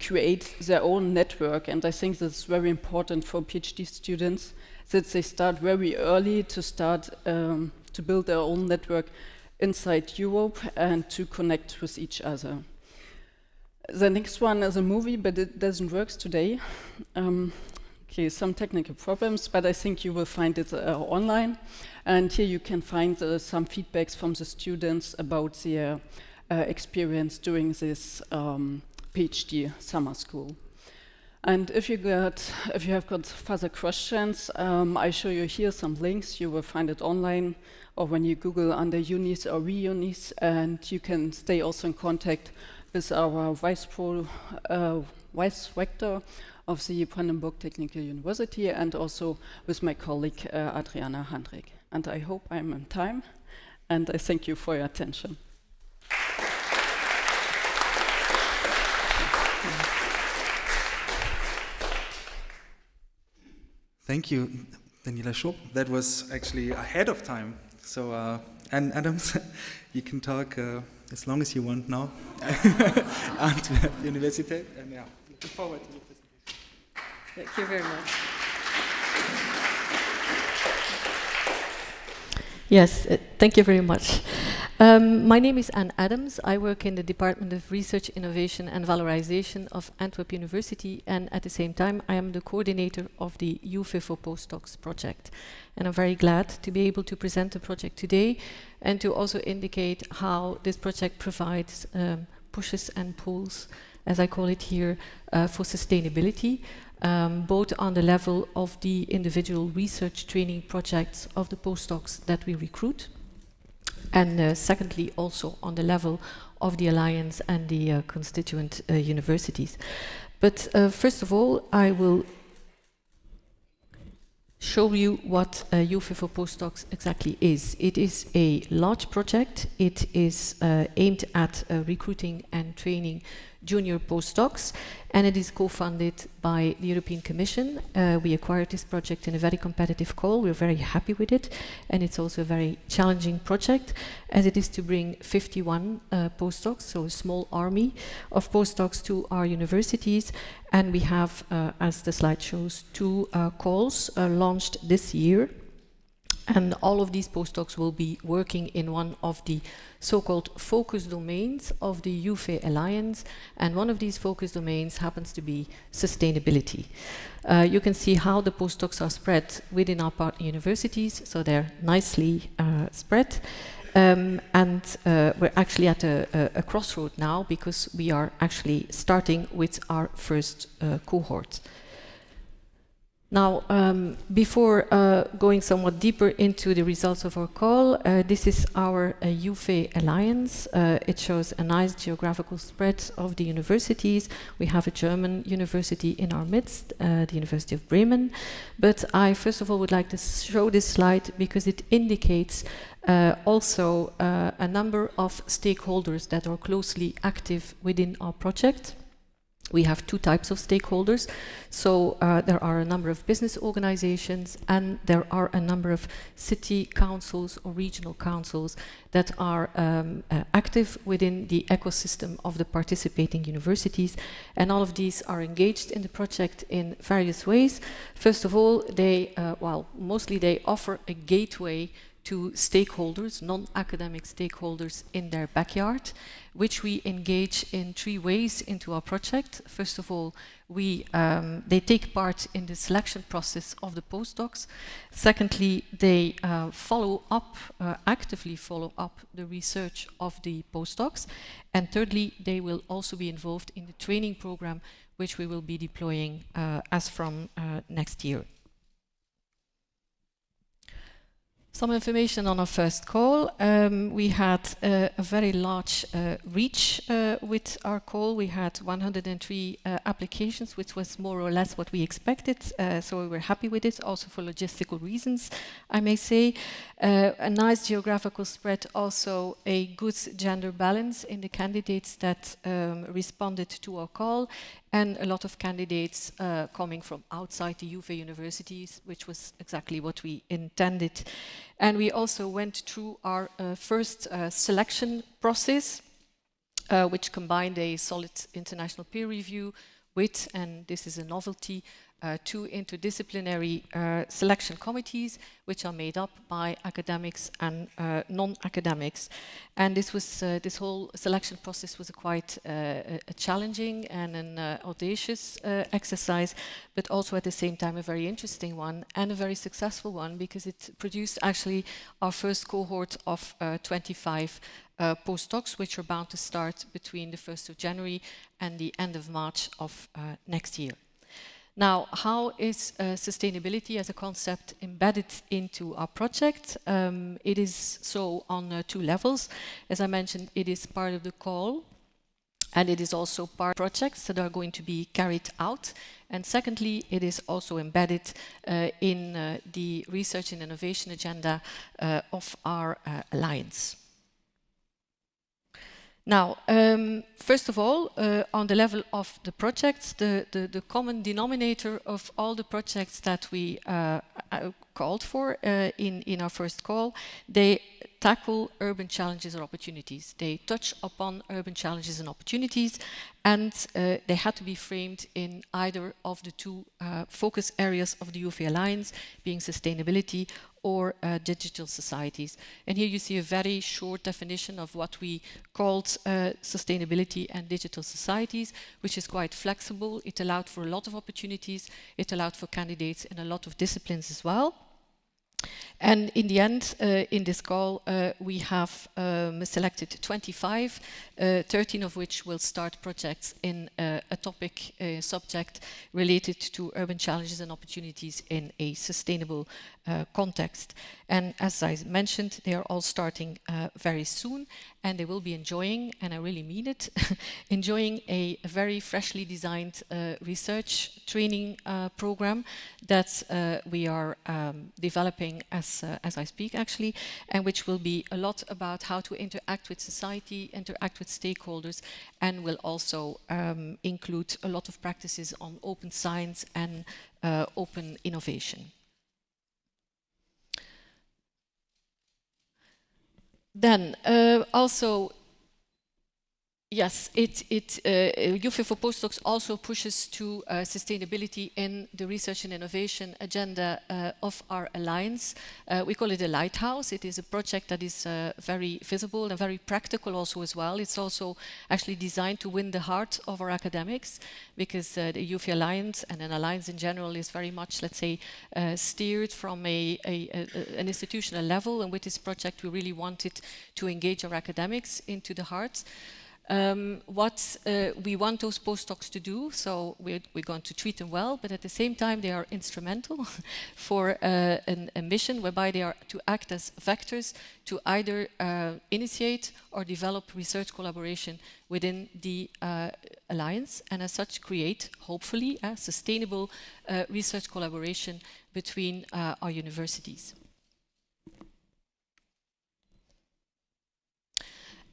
create their own network. And I think that's very important for PhD students, that they start very early to start to build their own network inside Europe and to connect with each other. The next one is a movie, but it doesn't work today. Okay, some technical problems, but I think you will find it online. And here you can find some feedbacks from the students about their experience during this PhD summer school. And if you have got further questions, I show you here some links. You will find it online, or when you Google under unis or ReUnis, and you can stay also in contact with our vice rector of the Brandenburg Technical University, and also with my colleague Adriana Handrig. And I hope I'm on time, and I thank you for your attention. Thank you, Daniela Schopp. That was actually ahead of time. So, and Adams, you can talk as long as you want now. Antwerp University. And yeah, looking forward to your presentation. Thank you very much. Yes, thank you very much. My name is Anne Adams. I work in the Department of Research, Innovation and Valorization of Antwerp University, and at the same time I am the coordinator of the UFE for Postdocs project. And I'm very glad to be able to present the project today and to also indicate how this project provides pushes and pulls, as I call it here, for sustainability, both on the level of the individual research training projects of the postdocs that we recruit, and secondly also on the level of the Alliance and the constituent universities. But first of all, I will show you what UFE for Postdocs exactly is. It is a large project. It is aimed at recruiting and training junior postdocs, and it is co-funded by the European Commission. We acquired this project in a very competitive call. We're very happy with it, and it's also a very challenging project, as it is to bring 51 postdocs, so a small army of postdocs, to our universities. And we have, as the slide shows, 2 calls launched this year. And all of these postdocs will be working in one of the so-called focus domains of the UFE Alliance, and one of these focus domains happens to be sustainability. You can see how the postdocs are spread within our partner universities, so they're nicely spread. And we're actually at a crossroad now, because we are actually starting with our first cohort. Now, before going somewhat deeper into the results of our call, this is our UFE Alliance. It shows a nice geographical spread of the universities. We have a German university in our midst, the University of Bremen. But I first of all would like to show this slide because it indicates also a number of stakeholders that are closely active within our project. We have 2 types of stakeholders. So there are a number of business organizations, and there are a number of city councils or regional councils that are active within the ecosystem of the participating universities. And all of these are engaged in the project in various ways. First of all, they, mostly they offer a gateway to stakeholders, non-academic stakeholders in their backyard, which we engage in 3 ways into our project. First of all, they take part in the selection process of the postdocs. Secondly, they actively follow up the research of the postdocs. And thirdly, they will also be involved in the training program, which we will be deploying as from next year. Some information on our first call. We had a very large reach with our call. We had 103 applications, which was more or less what we expected. So we were happy with it, also for logistical reasons, I may say. A nice geographical spread, also a good gender balance in the candidates that responded to our call, and a lot of candidates coming from outside the UFE universities, which was exactly what we intended. And we also went through our first selection process, which combined a solid international peer review with, and this is a novelty, 2 interdisciplinary selection committees, which are made up by academics and non-academics. And this whole selection process was quite a challenging and an audacious exercise, but also at the same time a very interesting one and a very successful one, because it produced actually our first cohort of 25 postdocs, which are bound to start between the 1st of January and the end of March of next year. Now, how is sustainability as a concept embedded into our project? It is so on 2 levels. As I mentioned, it is part of the call, and it is also part of projects that are going to be carried out. And secondly, it is also embedded in the research and innovation agenda of our alliance. Now, first of all, on the level of the projects, the common denominator of all the projects that we called for in our first call. They tackle urban challenges or opportunities. They touch upon urban challenges and opportunities, and they had to be framed in either of the two focus areas of the UFA Alliance, being sustainability or digital societies. And here you see a very short definition of what we called sustainability and digital societies, which is quite flexible. It allowed for a lot of opportunities. It allowed for candidates in a lot of disciplines as well. And in the end, in this call, we have selected 25, 13 of which will start projects in a topic subject related to urban challenges and opportunities in a sustainable context. And as I mentioned, they are all starting very soon, and they will be enjoying, and I really mean it, enjoying a very freshly designed research training program that we are developing as I speak, actually, and which will be a lot about how to interact with society, interact with stakeholders, and will also include a lot of practices on open science and open innovation. Then also, yes, UFA for Postdocs also pushes to sustainability in the research and innovation agenda of our alliance. We call it a lighthouse. It is a project that is very visible and very practical also as well. It's also actually designed to win the heart of our academics, because the UFA Alliance and an alliance in general is very much, let's say, steered from an institutional level. And with this project, we really wanted to engage our academics into the heart. What we want those postdocs to do, so we're going to treat them well, but at the same time they are instrumental for a mission whereby they are to act as vectors to either initiate or develop research collaboration within the alliance, and as such create, hopefully, a sustainable research collaboration between our universities.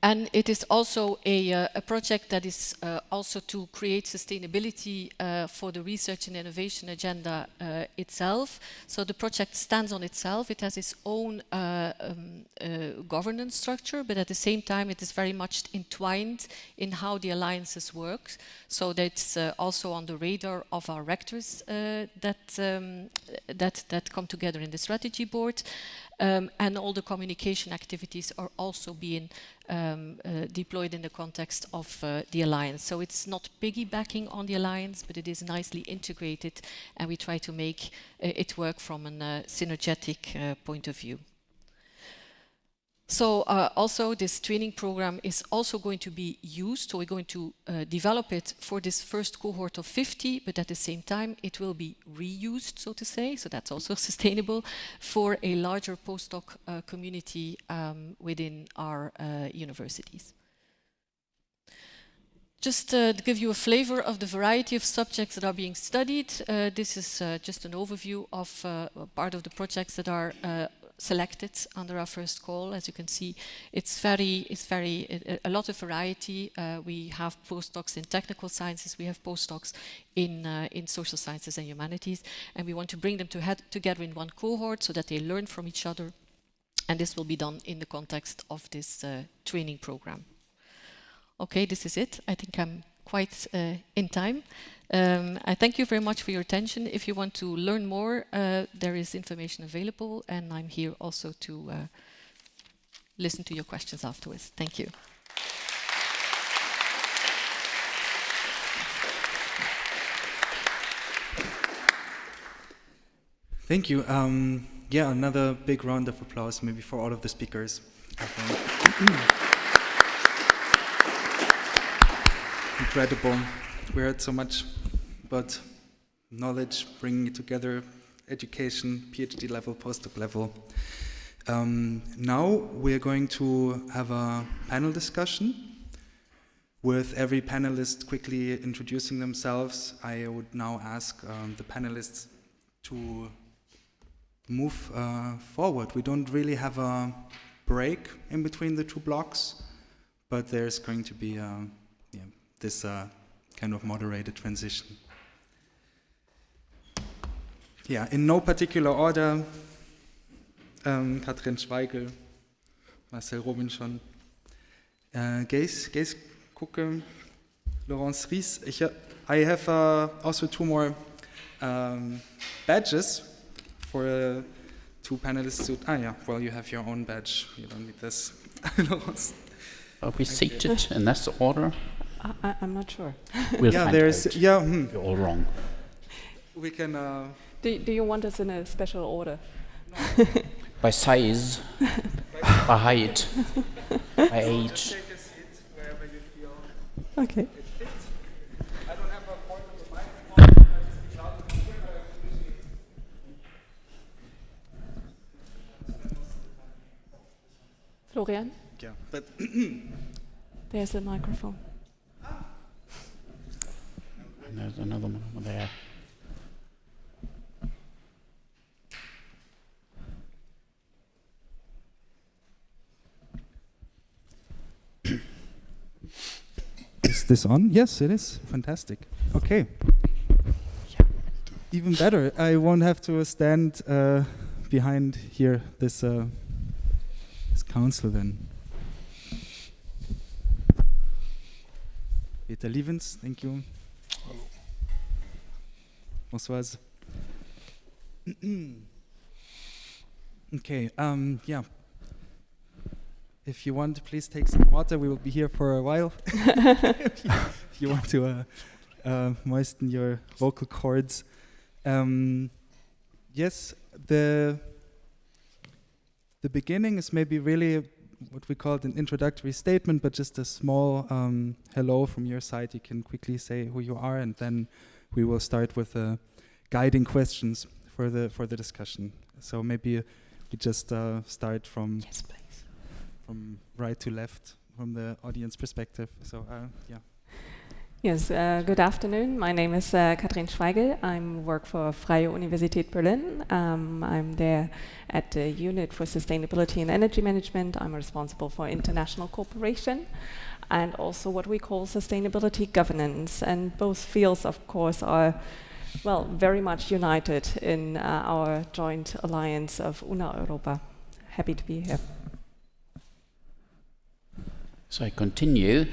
And it is also a project that is also to create sustainability for the research and innovation agenda itself. So the project stands on itself. It has its own governance structure, but at the same time it is very much entwined in how the alliances work. So that's also on the radar of our rectors that come together in the strategy board. And all the communication activities are also being deployed in the context of the alliance. So it's not piggybacking on the alliance, but it is nicely integrated, and we try to make it work from a synergetic point of view. So also this training program is also going to be used, so we're going to develop it for this first cohort of 50, but at the same time it will be reused, so to say, so that's also sustainable, for a larger postdoc community within our universities. Just to give you a flavor of the variety of subjects that are being studied, this is just an overview of part of the projects that are selected under our first call. As you can see, it's a lot of variety. We have postdocs in technical sciences, we have postdocs in social sciences and humanities, and we want to bring them together in one cohort so that they learn from each other, and this will be done in the context of this training program. Okay, this is it. I think I'm quite in time. I thank you very much for your attention. If you want to learn more, there is information available, and I'm here also to listen to your questions afterwards. Thank you. Thank you. Yeah, another big round of applause maybe for all of the speakers. Incredible. We heard so much about knowledge, bringing it together, education, PhD level, postdoc level. Now we're going to have a panel discussion with every panelist quickly introducing themselves. I would now ask the panelists to move forward. We don't really have a break in between the two blocks, but there's going to be this kind of moderated transition. Yeah, in no particular order, Katrin Schweigel, Marcel Robinson, Gaze Kucke, Laurence Ries. I have also two more badges for two panelists. Well, you have your own badge. You don't need this. Laurence. Are we seated in this order? I'm not sure. We'll yeah, find there's out. You're all wrong. We can. Do you want us in a special order? By size, by height, by age. Take a seat wherever you feel. Okay. It fits. I don't have a portable microphone. I just speak loud and clear, but I usually. Florian? Yeah, but there's a microphone. And there's another one over there. Is this on? Yes, it is. Fantastic. Okay. Even better. I won't have to stand behind here this council then. Peter Lievens, thank you. Hello. Françoise. Okay, yeah. If you want, please take some water. We will be here for a while. If you want to moisten your vocal cords. Yes, the beginning is maybe really what we called an introductory statement, but just a small hello from your side. You can quickly say who you are, and then we will start with guiding questions for the discussion. So maybe we just start from from right to left, from the audience perspective. So yeah. Yes, good afternoon. My name is Katrin Schweigel. I work for Freie Universität Berlin. I'm there at the Unit for Sustainability and Energy Management. I'm responsible for international cooperation and also what we call sustainability governance. And both fields, of course, are, well, very much united in our joint alliance of Una Europa. Happy to be here. So I continue.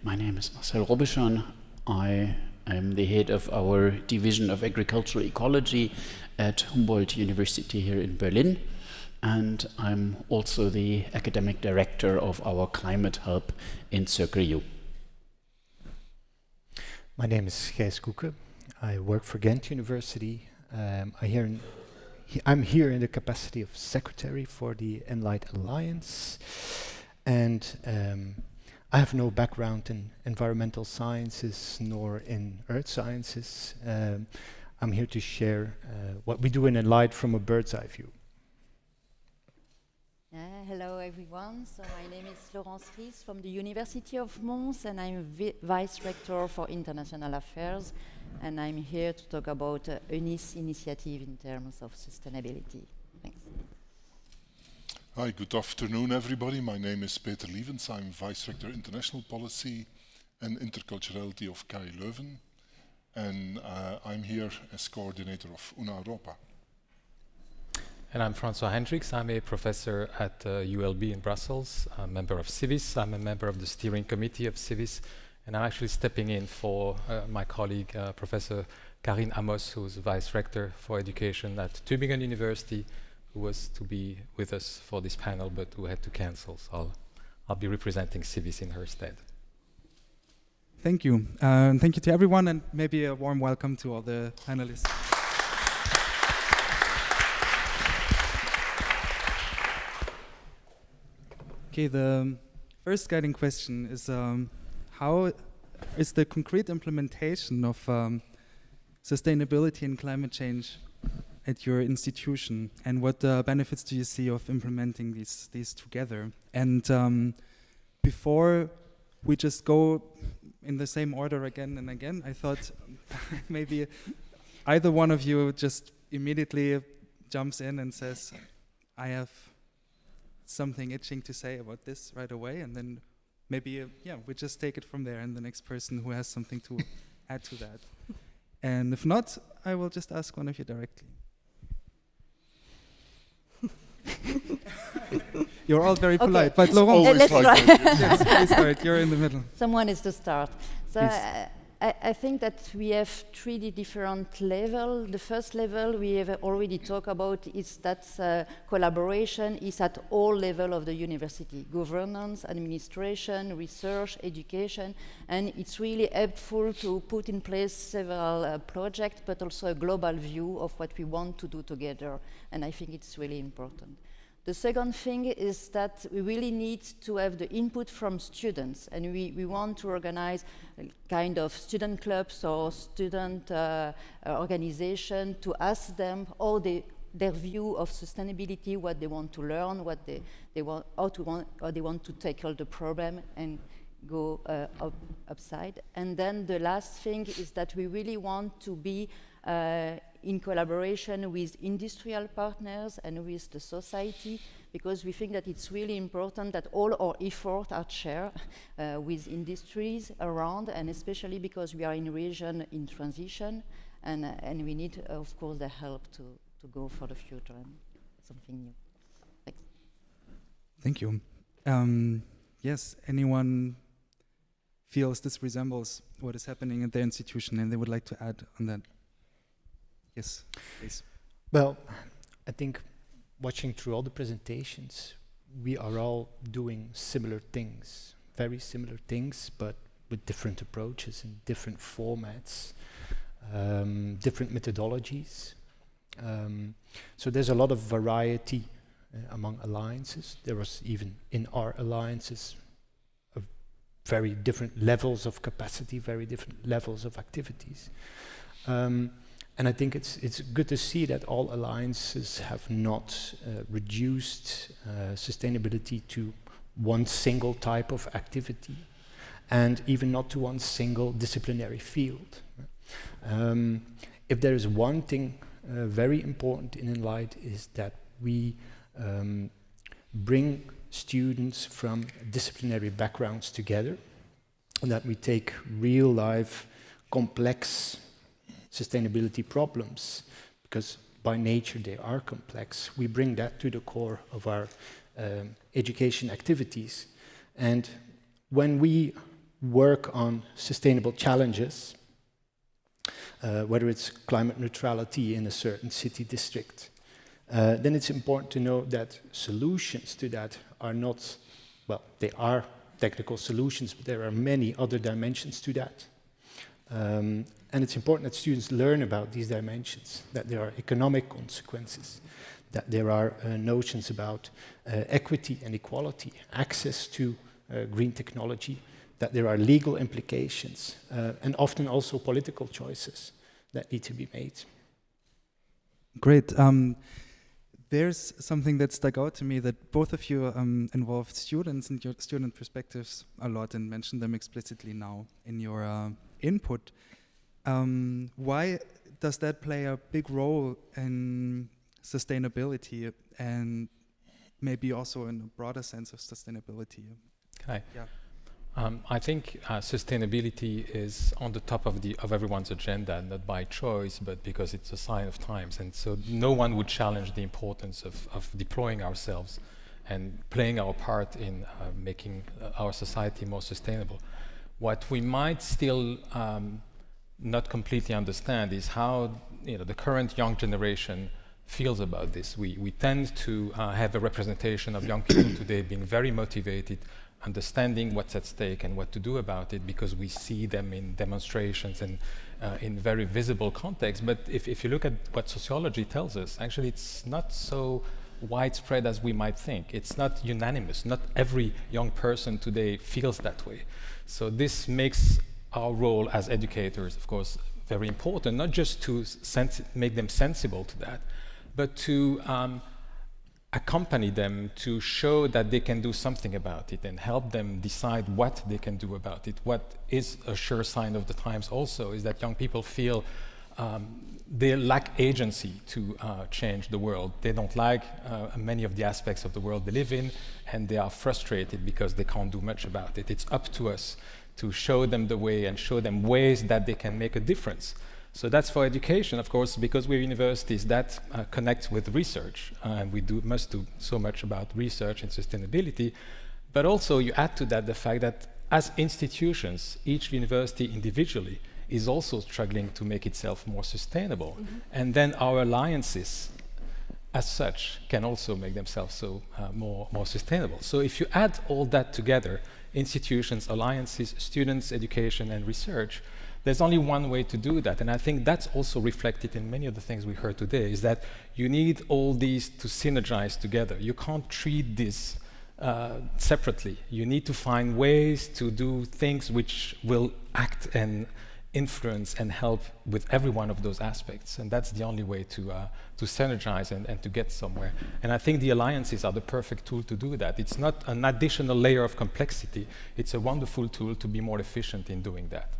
My name is Marcel Robinson. I am the head of our Division of Agricultural Ecology at Humboldt University here in Berlin. And I'm also the academic director of our climate hub in Circle U. My name is Gijs Koeken. I work for Ghent University. I'm here in the capacity of secretary for the Enlight Alliance. And I have no background in environmental sciences nor in earth sciences. I'm here to share what we do in Enlight from a bird's eye view. Hello everyone, so my name is Laurence Ries from the University of Mons, and I'm Vice Rector for International Affairs, and I'm here to talk about UNIS initiative in terms of sustainability. Thanks. Hi, good afternoon everybody. My name is Peter Lievens. I'm Vice Rector International Policy and Interculturality of KU Leuven, and I'm here as coordinator of Una Europa. And I'm François Hendricks. I'm a professor at ULB in Brussels. I'm a member of Civis. I'm a member of the steering committee of Civis. And I'm actually stepping in for my colleague, Professor Karin Amos, who's Vice Rector for Education at Tübingen University, who was to be with us for this panel, but who had to cancel. So I'll be representing Civis in her stead. Thank you. Thank you to everyone, and maybe a warm welcome to all the panelists. Okay, the first guiding question is how is the concrete implementation of sustainability and climate change at your institution, and what benefits do you see of implementing these together? And before we just go in the same order again and again, I thought maybe either one of you just immediately jumps in and says, I have something itching to say about this right away, and then maybe we just take it from there, and the next person who has something to add to that. And if not, I will just ask one of you directly. You're all very Okay. polite, but Laurent, Let's try. yes, please start. You're in the middle. Someone is to start. So Please. I think that we have three different levels. The first level we have already talked about is that collaboration is at all levels of the university: governance, administration, research, education, and it's really helpful to put in place several projects, but also a global view of what we want to do together, and I think it's really important. The second thing is that we really need to have the input from students, and we want to organize a kind of student clubs or student organization to ask them how their view of sustainability, what they want to learn, what they want, how they want to tackle the problem and go upside. And then the last thing is that we really want to be in collaboration with industrial partners and with the society, because we think that it's really important that all our efforts are shared with industries around, and especially because we are in a region in transition, and we need, of course, the help to go for the future and something new. Thanks. Thank you. Yes, anyone feels this resembles what is happening at their institution and they would like to add on that? Yes, please. Well, I think watching through all the presentations, we are all doing similar things, very similar things, but with different approaches and different formats, different methodologies. So there's a lot of variety among alliances. There was even in our alliances very different levels of capacity, very different levels of activities. And I think it's good to see that all alliances have not reduced sustainability to one single type of activity, and even not to one single disciplinary field. If there is one thing very important in Enlight, is that we bring students from disciplinary backgrounds together, and that we take real life complex sustainability problems, because by nature they are complex. We bring that to the core of our education activities. And when we work on sustainable challenges, whether it's climate neutrality in a certain city district, then it's important to know that solutions to that are not, well, they are technical solutions, but there are many other dimensions to that. And it's important that students learn about these dimensions, that there are economic consequences, that there are notions about equity and equality, access to green technology, that there are legal implications, and often also political choices that need to be made. Great. There's something that stuck out to me, that both of you involved students and your student perspectives a lot and mentioned them explicitly now in your input. Why does that play a big role in sustainability and maybe also in a broader sense of sustainability? Okay. Yeah. I think sustainability is on the top of everyone's agenda, not by choice, but because it's a sign of times. And so no one would challenge the importance of deploying ourselves and playing our part in making our society more sustainable. What we might still not completely understand is how the current young generation feels about this. We tend to have a representation of young people today being very motivated, understanding what's at stake and what to do about it, because we see them in demonstrations and in very visible context. But if you look at what sociology tells us, actually it's not so widespread as we might think. It's not unanimous. Not every young person today feels that way. So this makes our role as educators, of course, very important, not just to make them sensible to that, but to accompany them, to show that they can do something about it and help them decide what they can do about it. What is a sure sign of the times also is that young people feel they lack agency to change the world. They don't like many of the aspects of the world they live in, and they are frustrated because they can't do much about it. It's up to us to show them the way and show them ways that they can make a difference. So that's for education, of course, because we're universities that connect with research, and we must do so much about research and sustainability. But also you add to that the fact that as institutions, each university individually is also struggling to make itself more sustainable. And then our alliances as such can also make themselves so more sustainable. So if you add all that together, institutions, alliances, students, education, and research, there's only one way to do that. And I think that's also reflected in many of the things we heard today, is that you need all these to synergize together. You can't treat this separately. You need to find ways to do things which will act and influence and help with every one of those aspects. And that's the only way to synergize and to get somewhere. And I think the alliances are the perfect tool to do that. It's not an additional layer of complexity. It's a wonderful tool to be more efficient in doing that.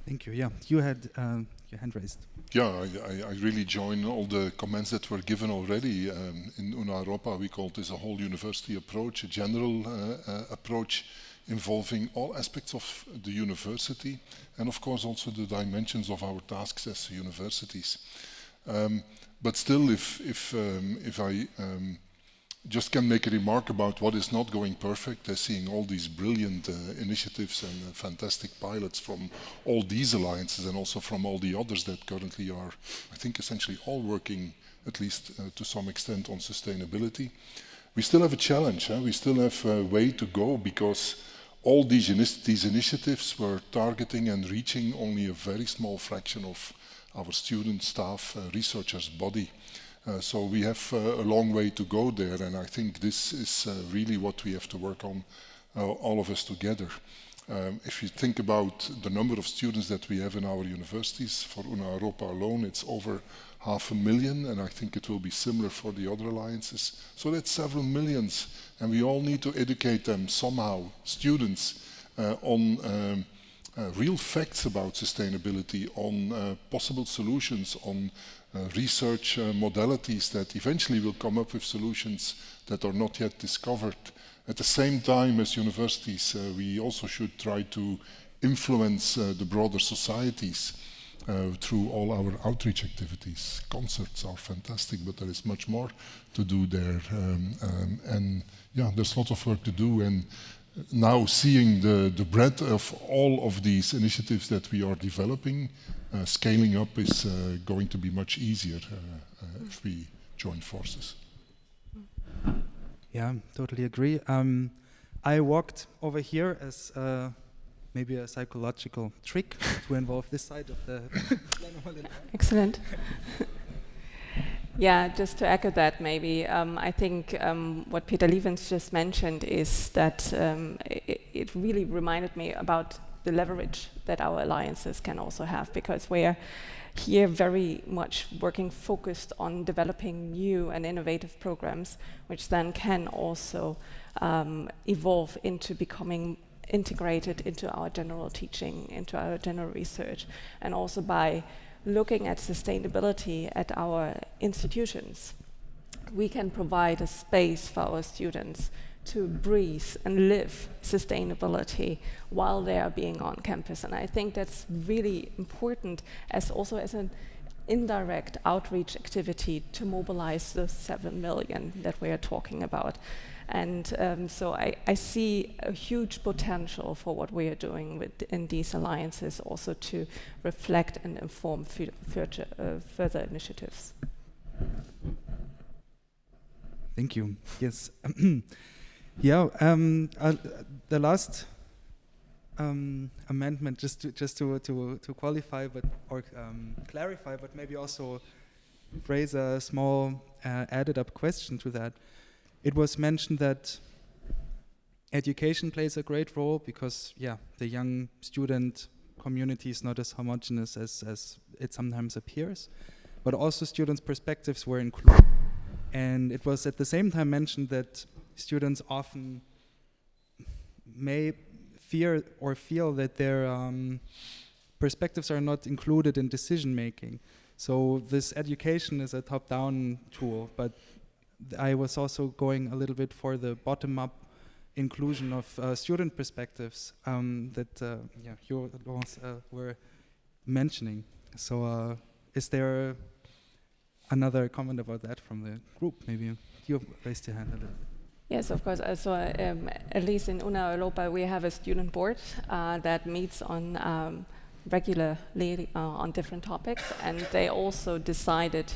Thank you. Yeah, you had your hand raised. Yeah, I really join all the comments that were given already. In Una Europa, we call this a whole university approach, a general approach involving all aspects of the university and of course also the dimensions of our tasks as universities. But still, if I just can make a remark about what is not going perfect, seeing all these brilliant initiatives and fantastic pilots from all these alliances and also from all the others that currently are, I think, essentially all working, at least to some extent, on sustainability. We still have a challenge. We still have a way to go because all these initiatives were targeting and reaching only a very small fraction of our student, staff, researchers' body. So we have a long way to go there, and I think this is really what we have to work on, all of us together. If you think about the number of students that we have in our universities, for Una Europa alone, it's over 500,000, and I think it will be similar for the other alliances. So that's several millions, and we all need to educate them somehow, students, on real facts about sustainability, on possible solutions, on research modalities that eventually will come up with solutions that are not yet discovered. At the same time as universities, we also should try to influence the broader societies through all our outreach activities. Concerts are fantastic, but there is much more to do there. And yeah, there's a lot of work to do. And now seeing the breadth of all of these initiatives that we are developing, scaling up is going to be much easier if we join forces. Yeah, totally agree. I walked over here as maybe a psychological trick to involve this side of the Excellent. Yeah, just to echo that maybe, I think what Peter Lievens just mentioned is that it really reminded me about the leverage that our alliances can also have, because we're here very much working focused on developing new and innovative programs, which then can also evolve into becoming integrated into our general teaching, into our general research, and also by looking at sustainability at our institutions, we can provide a space for our students to breathe and live sustainability while they are being on campus. And I think that's really important as also as an indirect outreach activity to mobilize the 7 million that we are talking about. And so I see a huge potential for what we are doing in these alliances also to reflect and inform further initiatives. Thank you. Yes. Yeah, the last amendment, just to qualify, but or clarify, but maybe also phrase a small added up question to that. It was mentioned that education plays a great role because, yeah, the young student community is not as homogeneous as it sometimes appears, but also students' perspectives were included. And it was at the same time mentioned that students often may fear or feel that their perspectives are not included in decision making. So this education is a top-down tool, but I was also going a little bit for the bottom-up inclusion of student perspectives that you were mentioning. So is there another comment about that from the group? Maybe you raised your hand a little bit. Yes, of course. So at least in Una Europa, we have a student board that meets on regularly on different topics, and they also decided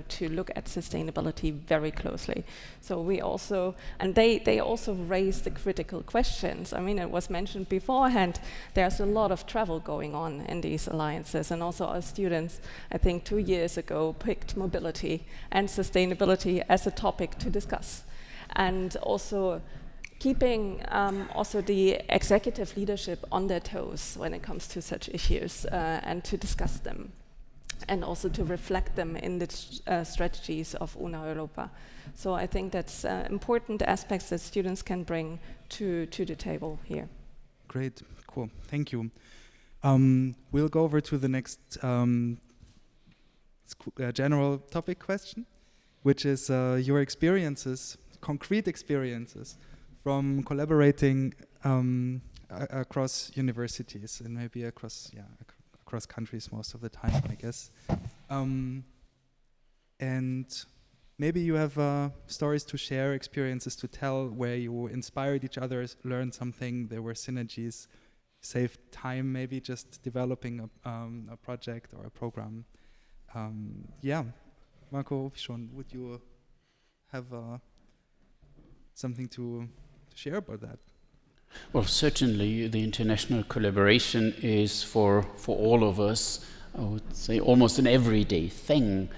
to look at sustainability very closely. So we also, and they also raised the critical questions. I mean, it was mentioned beforehand, there's a lot of travel going on in these alliances, and also our students, I think 2 years ago, picked mobility and sustainability as a topic to discuss. And also keeping also the executive leadership on their toes when it comes to such issues and to discuss them and also to reflect them in the strategies of Una Europa. So I think that's important aspects that students can bring to the table here. Great, cool, thank you. We'll go over to the next general topic question, which is your experiences, concrete experiences from collaborating across universities and maybe across countries most of the time, I guess. And maybe you have stories to share, experiences to tell where you inspired each other, learned something, there were synergies, saved time maybe just developing a project or a program. Yeah, Marco, would you have something to share about that? Well, certainly the international collaboration is for all of us, I would say, almost an everyday thing.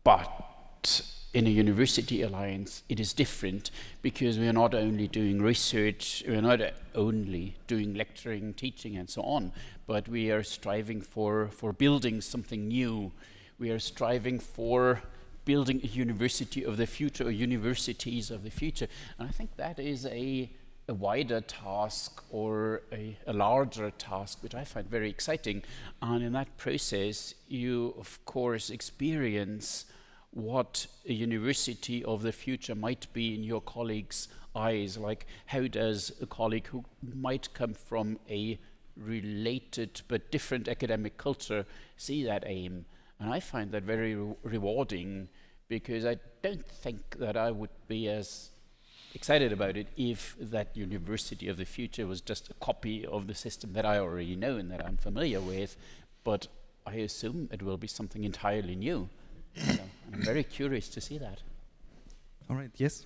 But in a university alliance, it is different because we are not only doing research, we are not only doing lecturing, teaching, and so on, but we are striving for building something new. We are striving for building a university of the future, or universities of the future. And I think that is a wider task or a larger task, which I find very exciting. And in that process, you, of course, experience what a university of the future might be in your colleagues' eyes. Like, how does a colleague who might come from a related but different academic culture see that aim? And I find that very rewarding, because I don't think that I would be as excited about it if that university of the future was just a copy of the system that I already know and that I'm familiar with, but I assume it will be something entirely new. So I'm very curious to see that. All right, yes?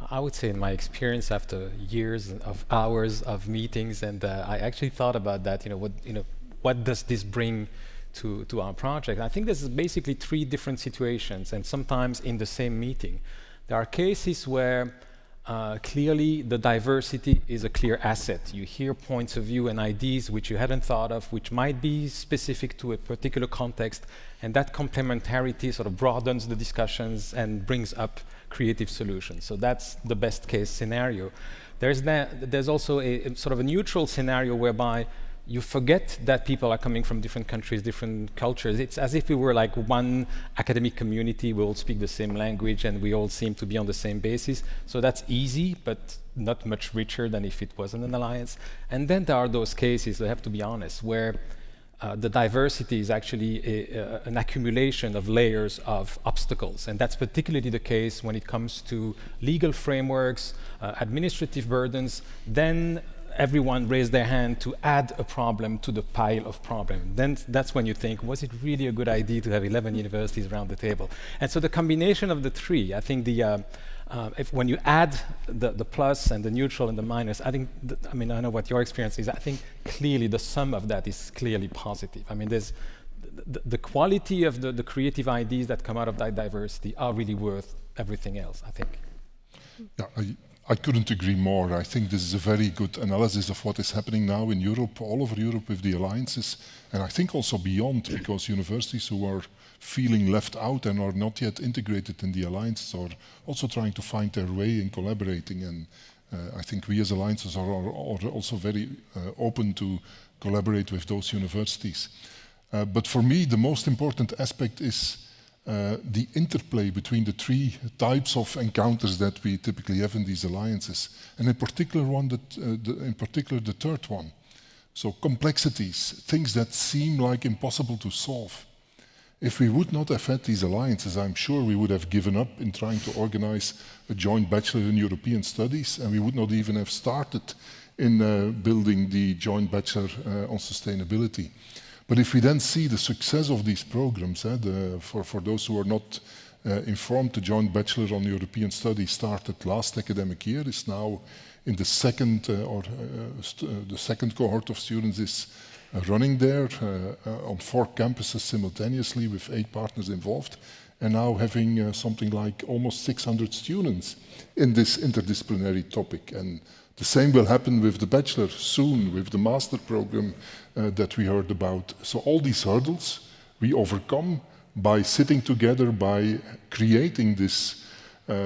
I would say in my experience after years of hours of meetings, and I actually thought about that, what does this bring to our project? I think this is basically 3 different situations, and sometimes in the same meeting. There are cases where clearly the diversity is a clear asset. You hear points of view and ideas which you hadn't thought of, which might be specific to a particular context, and that complementarity sort of broadens the discussions and brings up creative solutions. So that's the best case scenario. There's also a sort of a neutral scenario whereby you forget that people are coming from different countries, different cultures. It's as if we were like one academic community. We all speak the same language and we all seem to be on the same basis. So that's easy, but not much richer than if it wasn't an alliance. And then there are those cases, I have to be honest, where the diversity is actually an accumulation of layers of obstacles. And that's particularly the case when it comes to legal frameworks, administrative burdens. Then everyone raised their hand to add a problem to the pile of problems. Then that's when you think, was it really a good idea to have 11 universities around the table? And so the combination of the 3, I think when you add the plus and the neutral and the minus, I think, I know what your experience is. I think clearly the sum of that is clearly positive. I mean, there's the quality of the creative ideas that come out of that diversity are really worth everything else, I think. Yeah, I couldn't agree more. I think this is a very good analysis of what is happening now in Europe, all over Europe with the alliances, and I think also beyond, because universities who are feeling left out and are not yet integrated in the alliances are also trying to find their way in collaborating, and I think we as alliances are also very open to collaborate with those universities. But for me, the most important aspect is the interplay between the 3 types of encounters that we typically have in these alliances, and in particular the third one. So complexities, things that seem like impossible to solve. If we would not have had these alliances, I'm sure we would have given up in trying to organize a joint bachelor in European studies, and we would not even have started in building the joint bachelor on sustainability. But if we then see the success of these programs, for those who are not informed, the joint bachelor on European studies started last academic year, is now in the second the second cohort of students is running there on 4 campuses simultaneously with 8 partners involved, and now having something like almost 600 students in this interdisciplinary topic. And the same will happen with the bachelor soon, with the master program that we heard about. So all these hurdles we overcome by sitting together, by creating this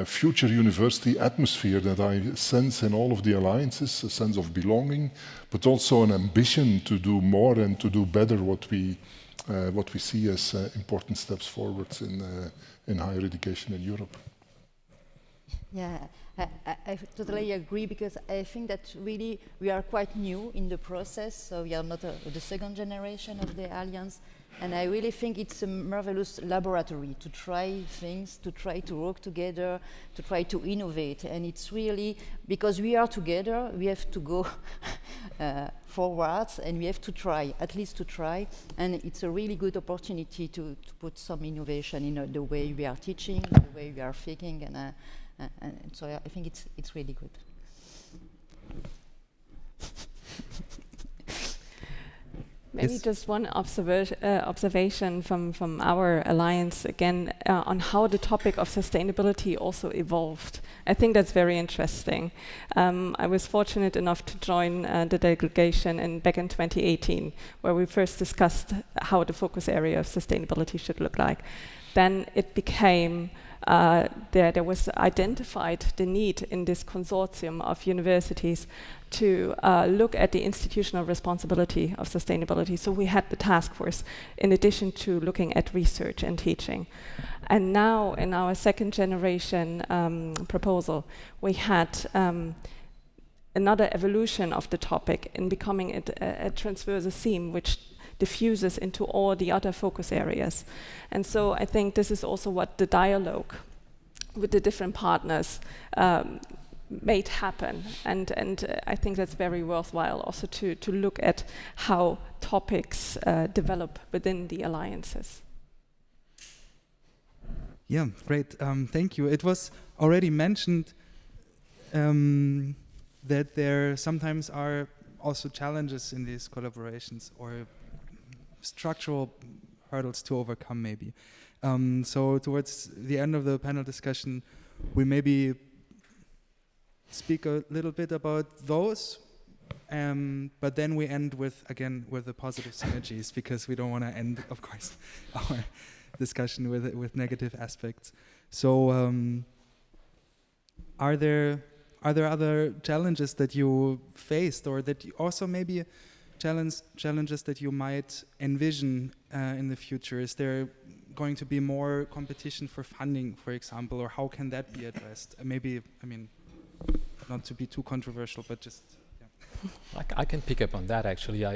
future university atmosphere that I sense in all of the alliances, a sense of belonging, but also an ambition to do more and to do better what we see as important steps forwards in higher education in Europe. Yeah, I totally agree, because I think that really we are quite new in the process, so we are not the second generation of the Alliance, and I really think it's a marvelous laboratory to try things, to try to work together, to try to innovate, and it's really, because we are together, we have to go forwards, and we have to try, at least to try, and it's a really good opportunity to put some innovation in the way we are teaching, the way we are thinking, and so I think it's really good. Maybe just one observation from our alliance again on how the topic of sustainability also evolved. I think that's very interesting. I was fortunate enough to join the delegation back in 2018, where we first discussed how the focus area of sustainability should look like. Then it became there was identified the need in this consortium of universities to look at the institutional responsibility of sustainability. So we had the task force in addition to looking at research and teaching. And now in our second generation proposal, we had another evolution of the topic in becoming a transversal theme which diffuses into all the other focus areas. And so I think this is also what the dialogue with the different partners made happen. And I think that's very worthwhile also to look at how topics develop within the alliances. Yeah, great. Thank you. It was already mentioned that there sometimes are also challenges in these collaborations, or structural hurdles to overcome maybe. So towards the end of the panel discussion, we maybe speak a little bit about those, but then we end with the positive synergies, because we don't want to end, of course, our discussion with negative aspects. So are there other challenges that you faced, or that you also maybe challenges that you might envision in the future? Is there going to be more competition for funding, for example, or how can that be addressed? Maybe, I mean, not to be too controversial, but just, yeah. I can pick up on that, actually.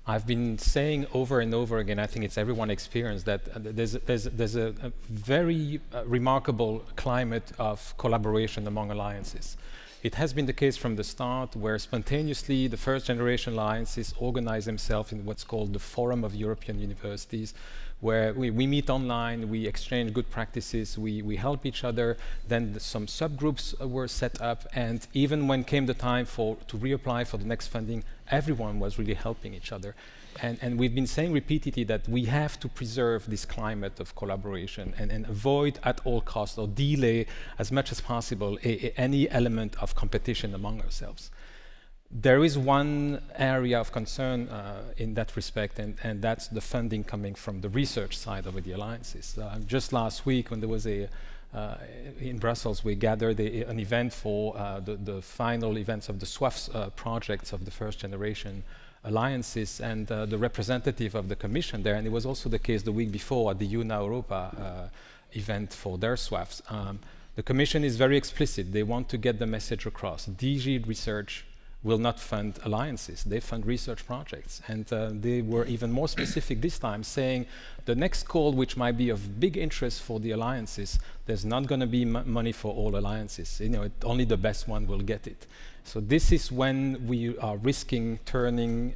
I've been saying over and over again, I think it's everyone's experience, that there's a very remarkable climate of collaboration among alliances. It has been the case from the start, where spontaneously the first generation alliances organize themselves in what's called the Forum of European Universities, where we meet online, we exchange good practices, we help each other. Then some subgroups were set up, and even when came the time to reapply for the next funding, everyone was really helping each other. And we've been saying repeatedly that we have to preserve this climate of collaboration and avoid at all costs, or delay as much as possible any element of competition among ourselves. There is one area of concern in that respect, and that's the funding coming from the research side of the alliances. Just last week, when there was in Brussels, we gathered an event for the final events of the SWAFS projects of the first generation alliances, and the representative of the Commission there, and it was also the case the week before at the Una Europa event for their SWAFs. The Commission is very explicit. They want to get the message across. DG Research will not fund alliances, they fund research projects. And they were even more specific this time, saying the next call, which might be of big interest for the alliances, there's not going to be money for all alliances. You know, only the best one will get it. So this is when we are risking turning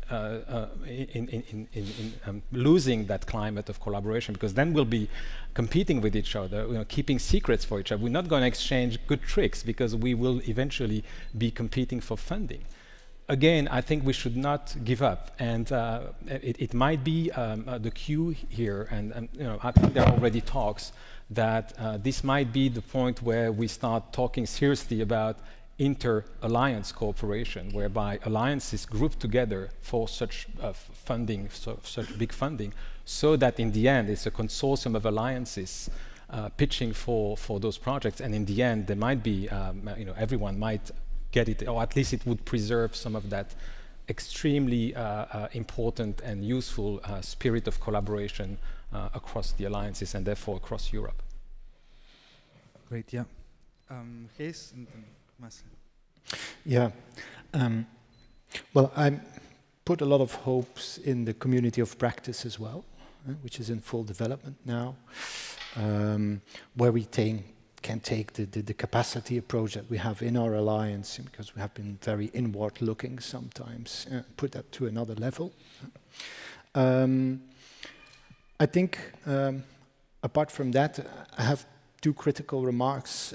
losing that climate of collaboration, because then we'll be competing with each other, you know, keeping secrets for each other. We're not going to exchange good tricks because we will eventually be competing for funding. Again, I think we should not give up, and it might be the cue here, and you know, I think there are already talks that this might be the point where we start talking seriously about inter-alliance cooperation, whereby alliances group together for such funding, such big funding, so that in the end it's a consortium of alliances pitching for those projects, and in the end there might be, you know, everyone might get it, or at least it would preserve some of that extremely important and useful spirit of collaboration across the alliances and therefore across Europe. Great, yeah. Gees and then Marcel. Yeah. Well, I put a lot of hopes in the community of practice as well, which is in full development now, where we can take the capacity approach that we have in our alliance, because we have been very inward looking sometimes, put that to another level. I think apart from that, I have two critical remarks.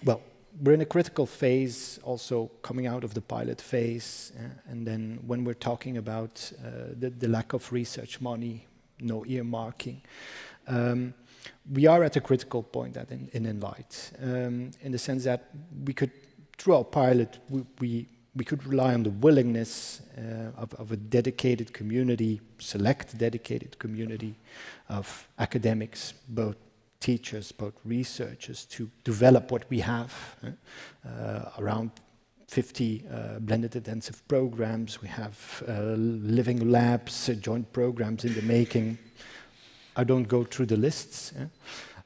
Well, we're in a critical phase, also coming out of the pilot phase, and then when we're talking about the lack of research money, no earmarking, we are at a critical point that in Enlight, in the sense that we could, through our pilot, we could rely on the willingness of a dedicated community, select dedicated community of academics, both teachers, both researchers, to develop what we have. Around 50 blended intensive programs. We have living labs, joint programs in the making. I don't go through the lists.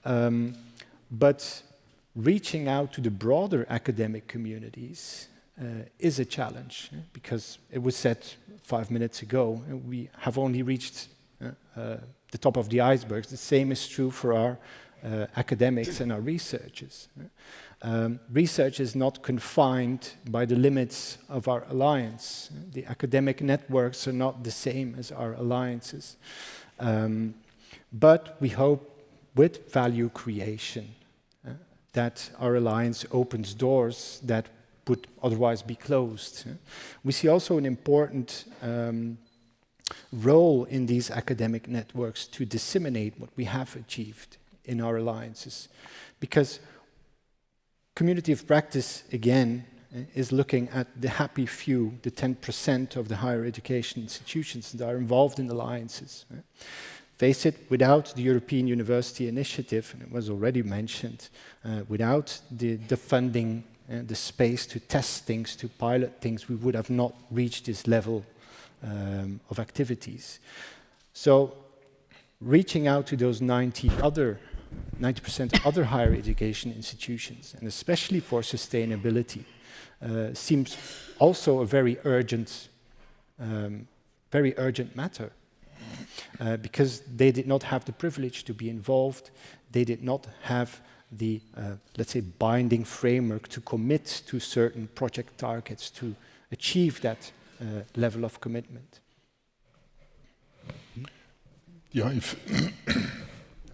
But reaching out to the broader academic communities is a challenge, because it was said 5 minutes ago, we have only reached the top of the iceberg. The same is true for our academics and our researchers. Research is not confined by the limits of our alliance. The academic networks are not the same as our alliances. But we hope with value creation that our alliance opens doors that would otherwise be closed. We see also an important role in these academic networks to disseminate what we have achieved in our alliances, because community of practice, again, is looking at the happy few, the 10% of the higher education institutions that are involved in alliances. Face it, without the European University Initiative, and it was already mentioned, without the funding, the space to test things, to pilot things, we would have not reached this level of activities. So reaching out to those 90% other higher education institutions, and especially for sustainability, seems also a very urgent matter, because they did not have the privilege to be involved. They did not have the, let's say, binding framework to commit to certain project targets to achieve that level of commitment. Yeah, if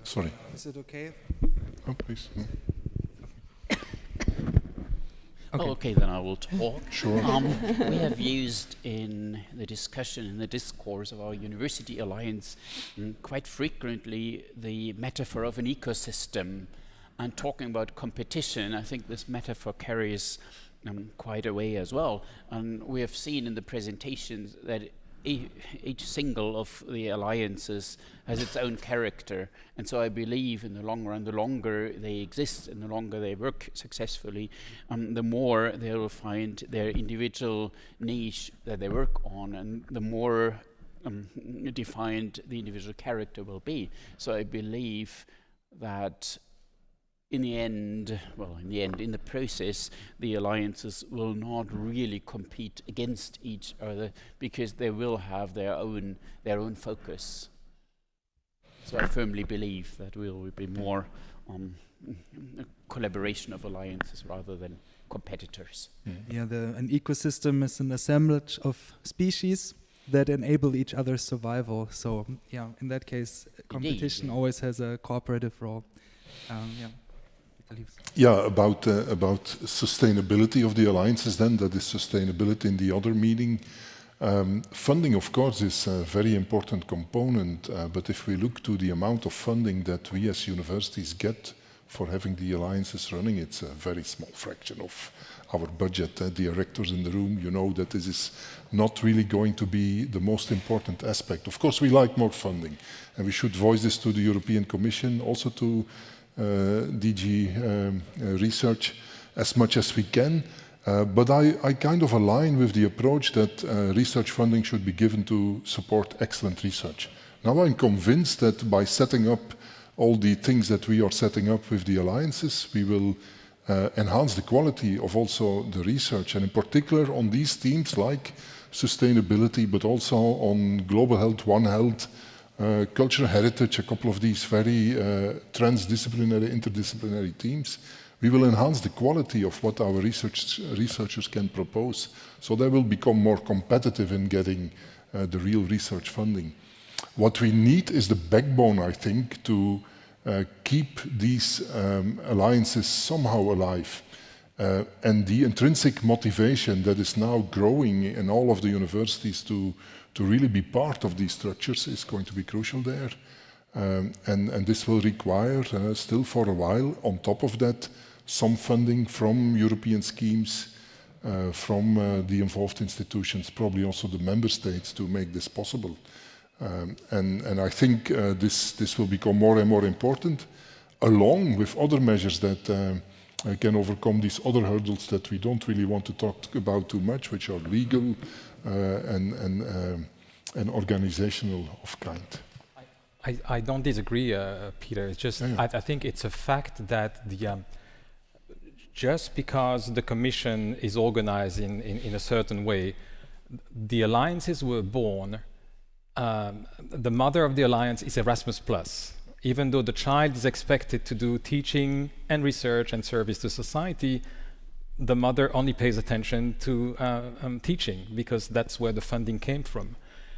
sorry. Is it okay? Oh, please. Okay. Okay, then I will talk. Sure. We have used in the discussion, in the discourse of our University Alliance, quite frequently the metaphor of an ecosystem. And talking about competition, I think this metaphor carries quite a way as well. And we have seen in the presentations that each single of the alliances has its own character, and so I believe in the long run, the longer they exist and the longer they work successfully, the more they will find their individual niche that they work on, and the more defined the individual character will be. So I believe that in the process, the alliances will not really compete against each other because they will have their own focus. So I firmly believe that we will be more a collaboration of alliances rather than competitors. Yeah, an ecosystem is an assemblage of species that enable each other's survival. So yeah, in that case, competition always has a cooperative role. Yeah, about sustainability of the alliances then, that is sustainability in the other meaning. Funding, of course, is a very important component, but if we look to the amount of funding that we as universities get for having the alliances running, it's a very small fraction of our budget. The directors in the room, you know that this is not really going to be the most important aspect. Of course, we like more funding, and we should voice this to the European Commission, also to DG Research, as much as we can. But I kind of align with the approach that research funding should be given to support excellent research. Now I'm convinced that by setting up all the things that we are setting up with the alliances, we will enhance the quality of also the research, and in particular on these themes like sustainability, but also on global health, One Health, cultural heritage, a couple of these very transdisciplinary, interdisciplinary themes. We will enhance the quality of what our researchers can propose, so they will become more competitive in getting the real research funding. What we need is the backbone, I think, to keep these alliances somehow alive. And the intrinsic motivation that is now growing in all of the universities to really be part of these structures is going to be crucial there. And this will require, still for a while, on top of that, some funding from European schemes, from the involved institutions, probably also the member states, to make this possible. And I think this will become more and more important, along with other measures that can overcome these other hurdles that we don't really want to talk about too much, which are legal and organizational of kind. I don't disagree, Peter. It's just I think it's a fact that just because the Commission is organized in a certain way, the alliances were born. The mother of the alliance is Erasmus+. Even though the child is expected to do teaching and research and service to society, the mother only pays attention to teaching because that's where the funding came from.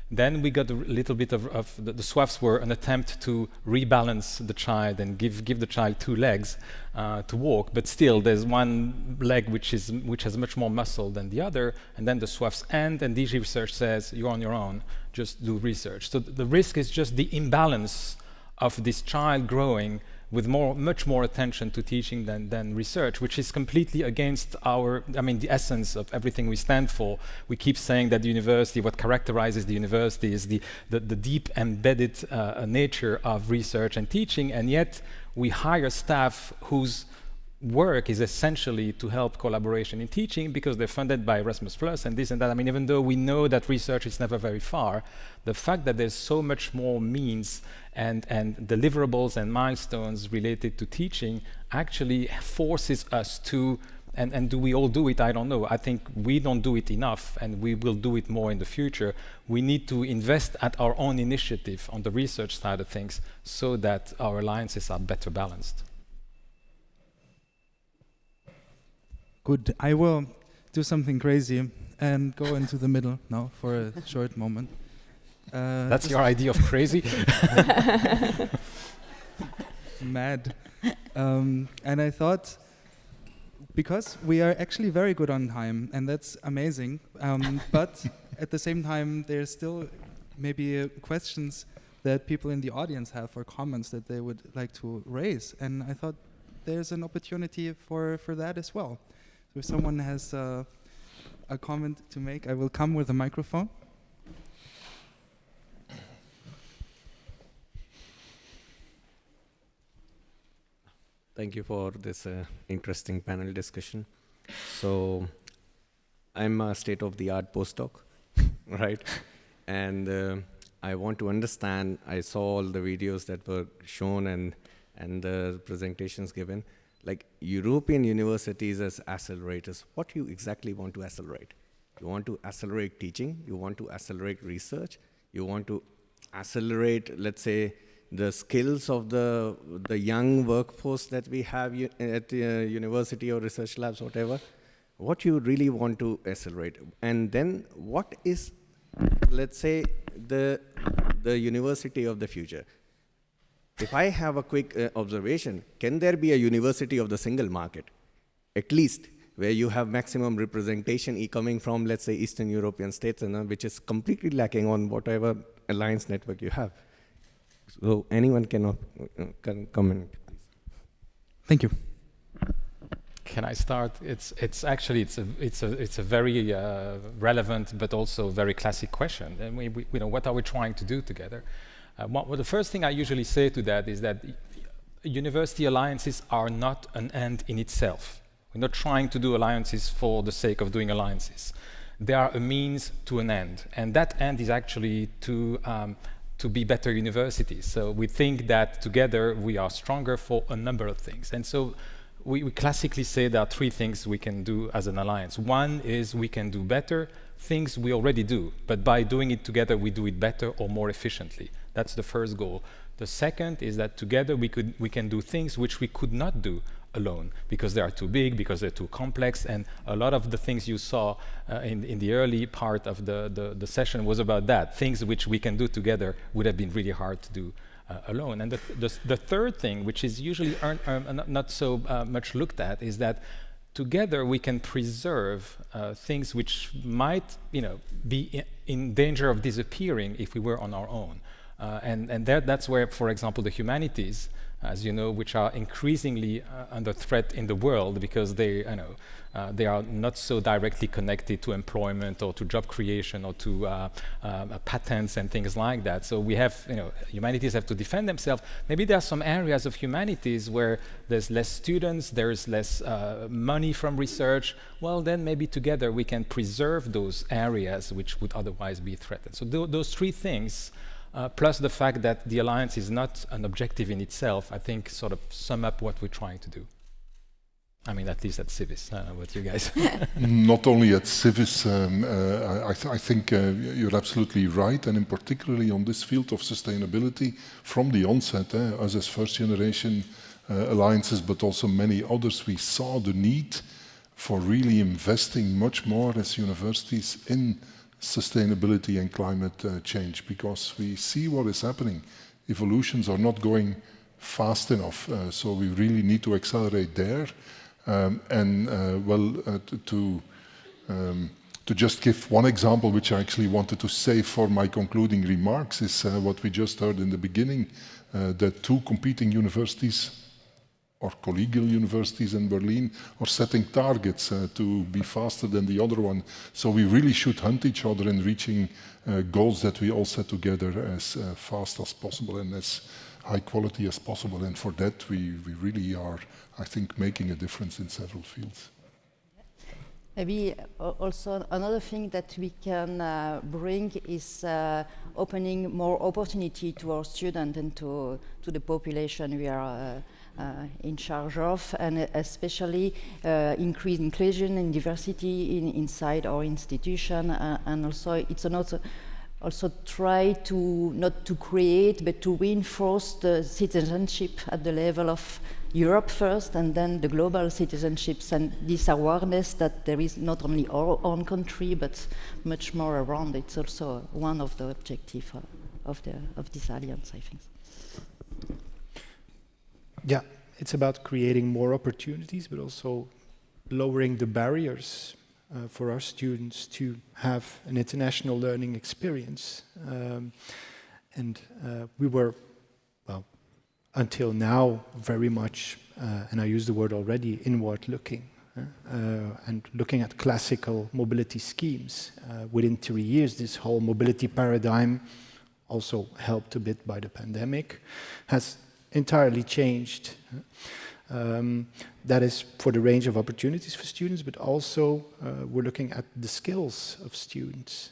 Then we got a little bit of the SWAFs were an attempt to rebalance the child and give the child two legs to walk, but still there's one leg which has much more muscle than the other, and then the SWAFs end, and DG Research says you're on your own, just do research. So the risk is just the imbalance of this child growing with much more attention to teaching than research, which is completely against the essence of everything we stand for. We keep saying that the university, what characterizes the university is the deep embedded nature of research and teaching, and yet we hire staff whose work is essentially to help collaboration in teaching because they're funded by Erasmus+ and this and that. Even though we know that research is never very far, the fact that there's so much more means and deliverables and milestones related to teaching actually forces us to, and do we all do it? I don't know. I think we don't do it enough, and we will do it more in the future. We need to invest at our own initiative on the research side of things so that our alliances are better balanced. Good. I will do something crazy and go into the middle now for a short moment. That's your idea of crazy? Mad. And I thought, because we are actually very good on time, and that's amazing, but at the same time, there's still maybe questions that people in the audience have or comments that they would like to raise. And I thought there's an opportunity for that as well. So if someone has a comment to make, I will come with a microphone. Thank you for this interesting panel discussion. So I'm a state-of-the-art postdoc, right? And I want to understand, I saw all the videos that were shown and the presentations given. like European universities as accelerators, what do you exactly want to accelerate? You want to accelerate teaching, you want to accelerate research, you want to accelerate, let's say, the skills of the young workforce that we have at the university or research labs, whatever. What you really want to accelerate. And then what is, let's say, the university of the future? If I have a quick observation, can there be a university of the single market, at least, where you have maximum representation coming from, let's say, Eastern European states, which is completely lacking on whatever alliance network you have? So anyone can comment, please. Thank you. Can I start? It's actually a very relevant but also very classic question. And we you know, what are we trying to do together? Well, the first thing I usually say to that is that university alliances are not an end in itself. We're not trying to do alliances for the sake of doing alliances. They are a means to an end, and that end is actually to be better universities. So we think that together we are stronger for a number of things. And so we classically say there are three things we can do as an alliance. One is we can do better things we already do, but by doing it together we do it better or more efficiently. That's the first goal. The second is that together we can do things which we could not do alone, because they are too big, because they're too complex, and a lot of the things you saw in the early part of the session was about that. Things which we can do together would have been really hard to do alone. And the third thing, which is usually not so much looked at, is that together we can preserve things which might, be in danger of disappearing if we were on our own. And that's where, for example, the humanities, as you know, which are increasingly under threat in the world because they are not so directly connected to employment or to job creation or to patents and things like that. So we have, humanities have to defend themselves. Maybe there are some areas of humanities where there's less students, there's less money from research. Well, then maybe together we can preserve those areas which would otherwise be threatened. So those three things, plus the fact that the alliance is not an objective in itself, I think sort of sum up what we're trying to do. I mean, at least at Civis, with you guys. Not only at Civis, I think you're absolutely right, and in particularly on this field of sustainability, from the onset, us as first generation alliances, but also many others, we saw the need for really investing much more as universities in sustainability and climate change, because we see what is happening. Evolutions are not going fast enough, so we really need to accelerate there. To just give one example, which I actually wanted to save for my concluding remarks, is what we just heard in the beginning, that two competing universities or collegial universities in Berlin are setting targets to be faster than the other one. So we really should hunt each other in reaching goals that we all set together as fast as possible and as high quality as possible. And for that, we really are, I think, making a difference in several fields. Maybe also another thing that we can bring is opening more opportunity to our students and to the population we are in charge of, and especially increase inclusion and diversity inside our institution, and also it's also try to not to create but to reinforce the citizenship at the level of Europe first, and then the global citizenships, and this awareness that there is not only our own country but much more around. It's also one of the objectives of this alliance, I think. Yeah, it's about creating more opportunities, but also lowering the barriers for our students to have an international learning experience. We were, well, until now, very much, and I use the word already, inward looking, and looking at classical mobility schemes. Within 3 years, this whole mobility paradigm, also helped a bit by the pandemic, has entirely changed. That is for the range of opportunities for students, but also we're looking at the skills of students.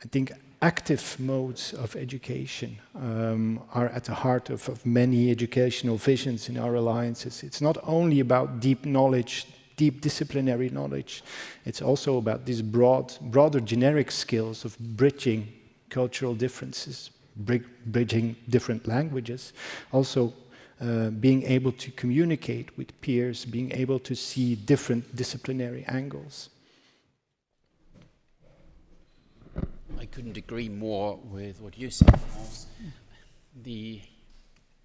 I think active modes of education are at the heart of many educational visions in our alliances. It's not only about deep knowledge, deep disciplinary knowledge, it's also about these broader generic skills of bridging cultural differences, bridging different languages, also being able to communicate with peers, being able to see different disciplinary angles. I couldn't agree more with what you said, Hans. The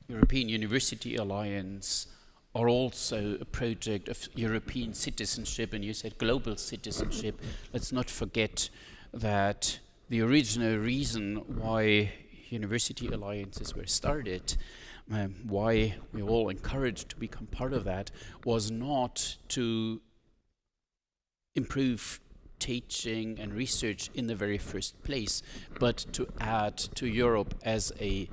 European University Alliance are also a project of European citizenship, and you said global citizenship. Let's not forget that the original reason why university alliances were started, why we were all encouraged to become part of that, was not to improve teaching and research in the very first place, but to add to Europe as a,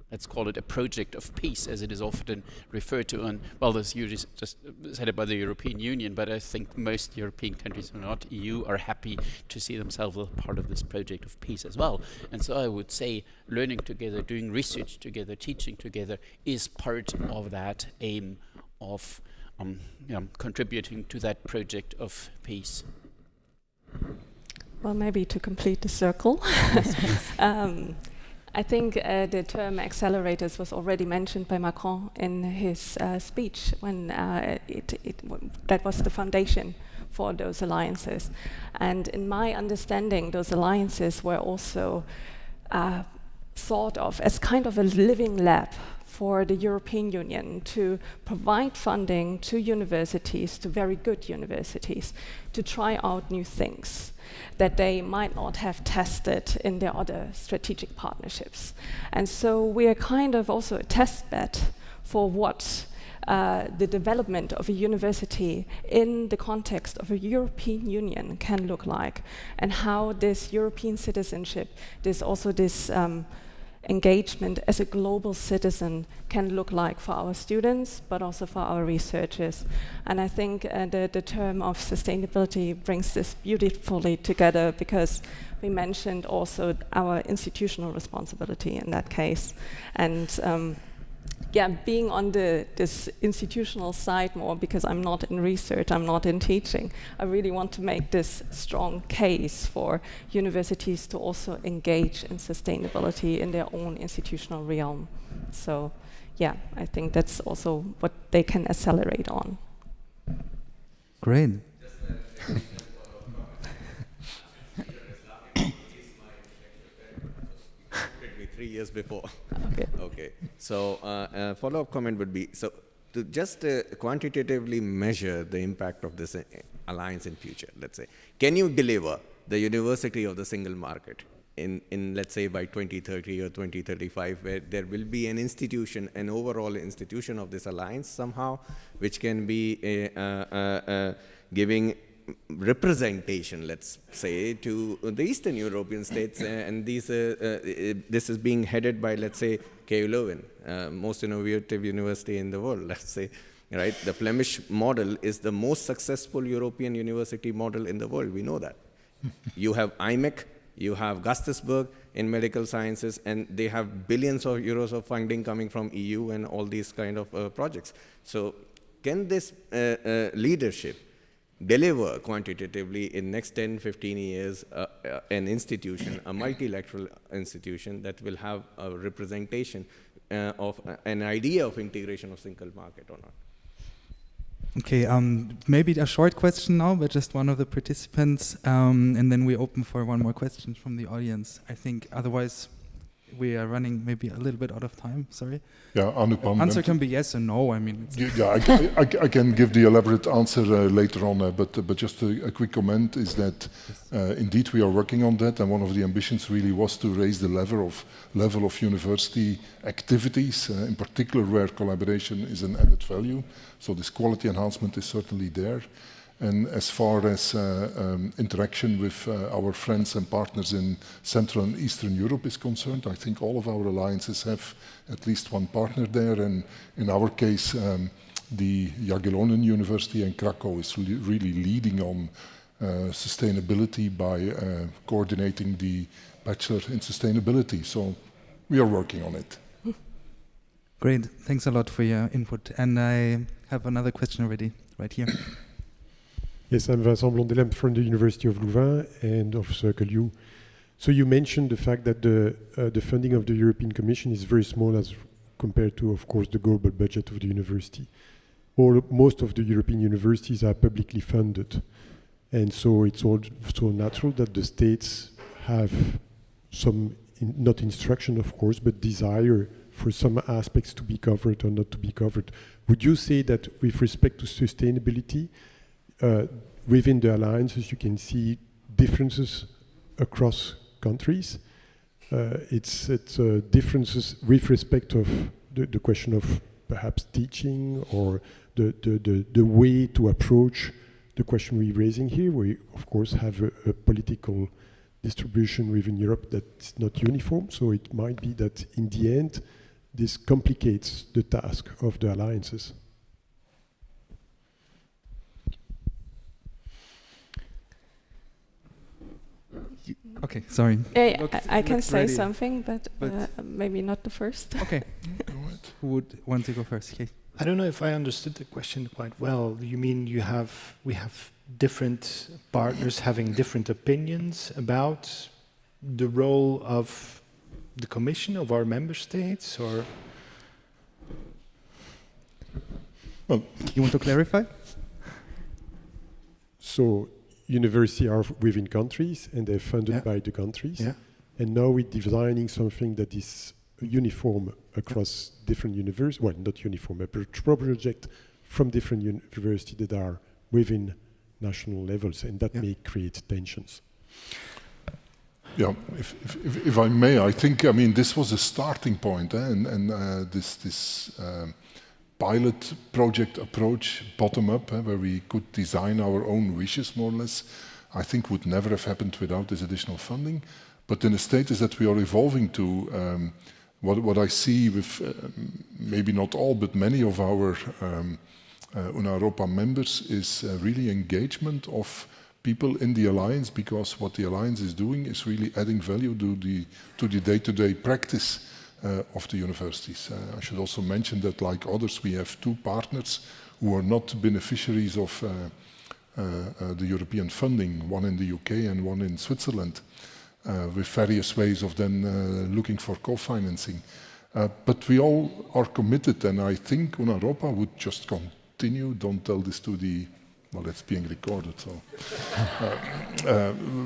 let's call it a project of peace, as it is often referred to. And well, this usually just said by the European Union, but I think most European countries who are not EU are happy to see themselves as part of this project of peace as well. And so I would say learning together, doing research together, teaching together is part of that aim of contributing to that project of peace. Well, maybe to complete the circle. I think the term accelerators was already mentioned by Macron in his speech when that was the foundation for those alliances. And in my understanding, those alliances were also thought of as kind of a living lab for the European Union to provide funding to universities, to very good universities, to try out new things that they might not have tested in their other strategic partnerships. And so we are kind of also a test bed for what the development of a university in the context of a European Union can look like, and how this European citizenship, this engagement as a global citizen can look like for our students, but also for our researchers. And I think the term of sustainability brings this beautifully together, because we mentioned also our institutional responsibility in that case. And being on this institutional side more, because I'm not in research, I'm not in teaching, I really want to make this strong case for universities to also engage in sustainability in their own institutional realm. So yeah, I think that's also what they can accelerate on. Great. 3 years before. Okay. Okay. So follow-up comment would be, so to just quantitatively measure the impact of this alliance in future, let's say, can you deliver the university of the single market in let's say by 2030 or 2035, where there will be an institution, an overall institution of this alliance somehow, which can be giving representation, let's say, to the Eastern European states, and this is being headed by, let's say, KU Leuven, most innovative university in the world, let's say, right? The Flemish model is the most successful European university model in the world, we know that. You have IMEC, you have Gustafsberg in medical sciences, and they have billions of euros of funding coming from EU and all these kind of projects. So can this leadership deliver quantitatively in next 10, 15 years an institution, a multilateral institution that will have a representation of an idea of integration of single market or not? Okay, maybe a short question now, but just one of the participants, and then we open for one more question from the audience. I think otherwise we are running maybe a little bit out of time, sorry. Yeah, Anupam. Answer can be yes or no, I mean. I can give the elaborate answer later on, but just a quick comment is that indeed we are working on that, and one of the ambitions really was to raise the level of university activities, in particular where collaboration is an added value. So this quality enhancement is certainly there. And as far as interaction with our friends and partners in Central and Eastern Europe is concerned, I think all of our alliances have at least one partner there. And in our case, the Jagiellonen University in Krakow is really leading on sustainability by coordinating the Bachelor in Sustainability. So we are working on it. Great, thanks a lot for your input. And I have another question already, right here. Yes, I'm Vincent Blondelet, I'm from the University of Louvain and of Circle U. So you mentioned the fact that the funding of the European Commission is very small as compared to, of course, the global budget of the university. Most of the European universities are publicly funded. And so it's also natural that the states have some, not instruction, of course, but desire for some aspects to be covered or not to be covered. Would you say that with respect to sustainability, within the alliances you can see differences across countries? It's differences with respect of the question of perhaps teaching or the way to approach the question we're raising here. We, of course, have a political distribution within Europe that's not uniform, so it might be that in the end, this complicates the task of the alliances. Okay, sorry. I can say something, but maybe not the first. Okay. Who would want to go first? Okay. I don't know if I understood the question quite well. You mean we have different partners having different opinions about the role of the Commission, of our member states, or? Well, you want to clarify? So universities are within countries and they're funded by the countries. Yeah. And now we're designing something that is uniform across different universities, well, not uniform, a project from different universities that are within national levels, and that may create tensions. Yeah, if I may, I think, I mean, this was a starting point, and this pilot project approach, bottom up, where we could design our own wishes, more or less, I think would never have happened without this additional funding. But in the status that we are evolving to, what I see with maybe not all, but many of our UNA-Europa members is really engagement of people in the alliance, because what the alliance is doing is really adding value to the day-to-day practice of the universities. I should also mention that, like others, we have two partners who are not beneficiaries of the European funding, one in the UK and one in Switzerland, with various ways of then looking for co-financing. But we all are committed, and I think UNA-Europa would just continue. Don't tell this to the, well, it's being recorded, so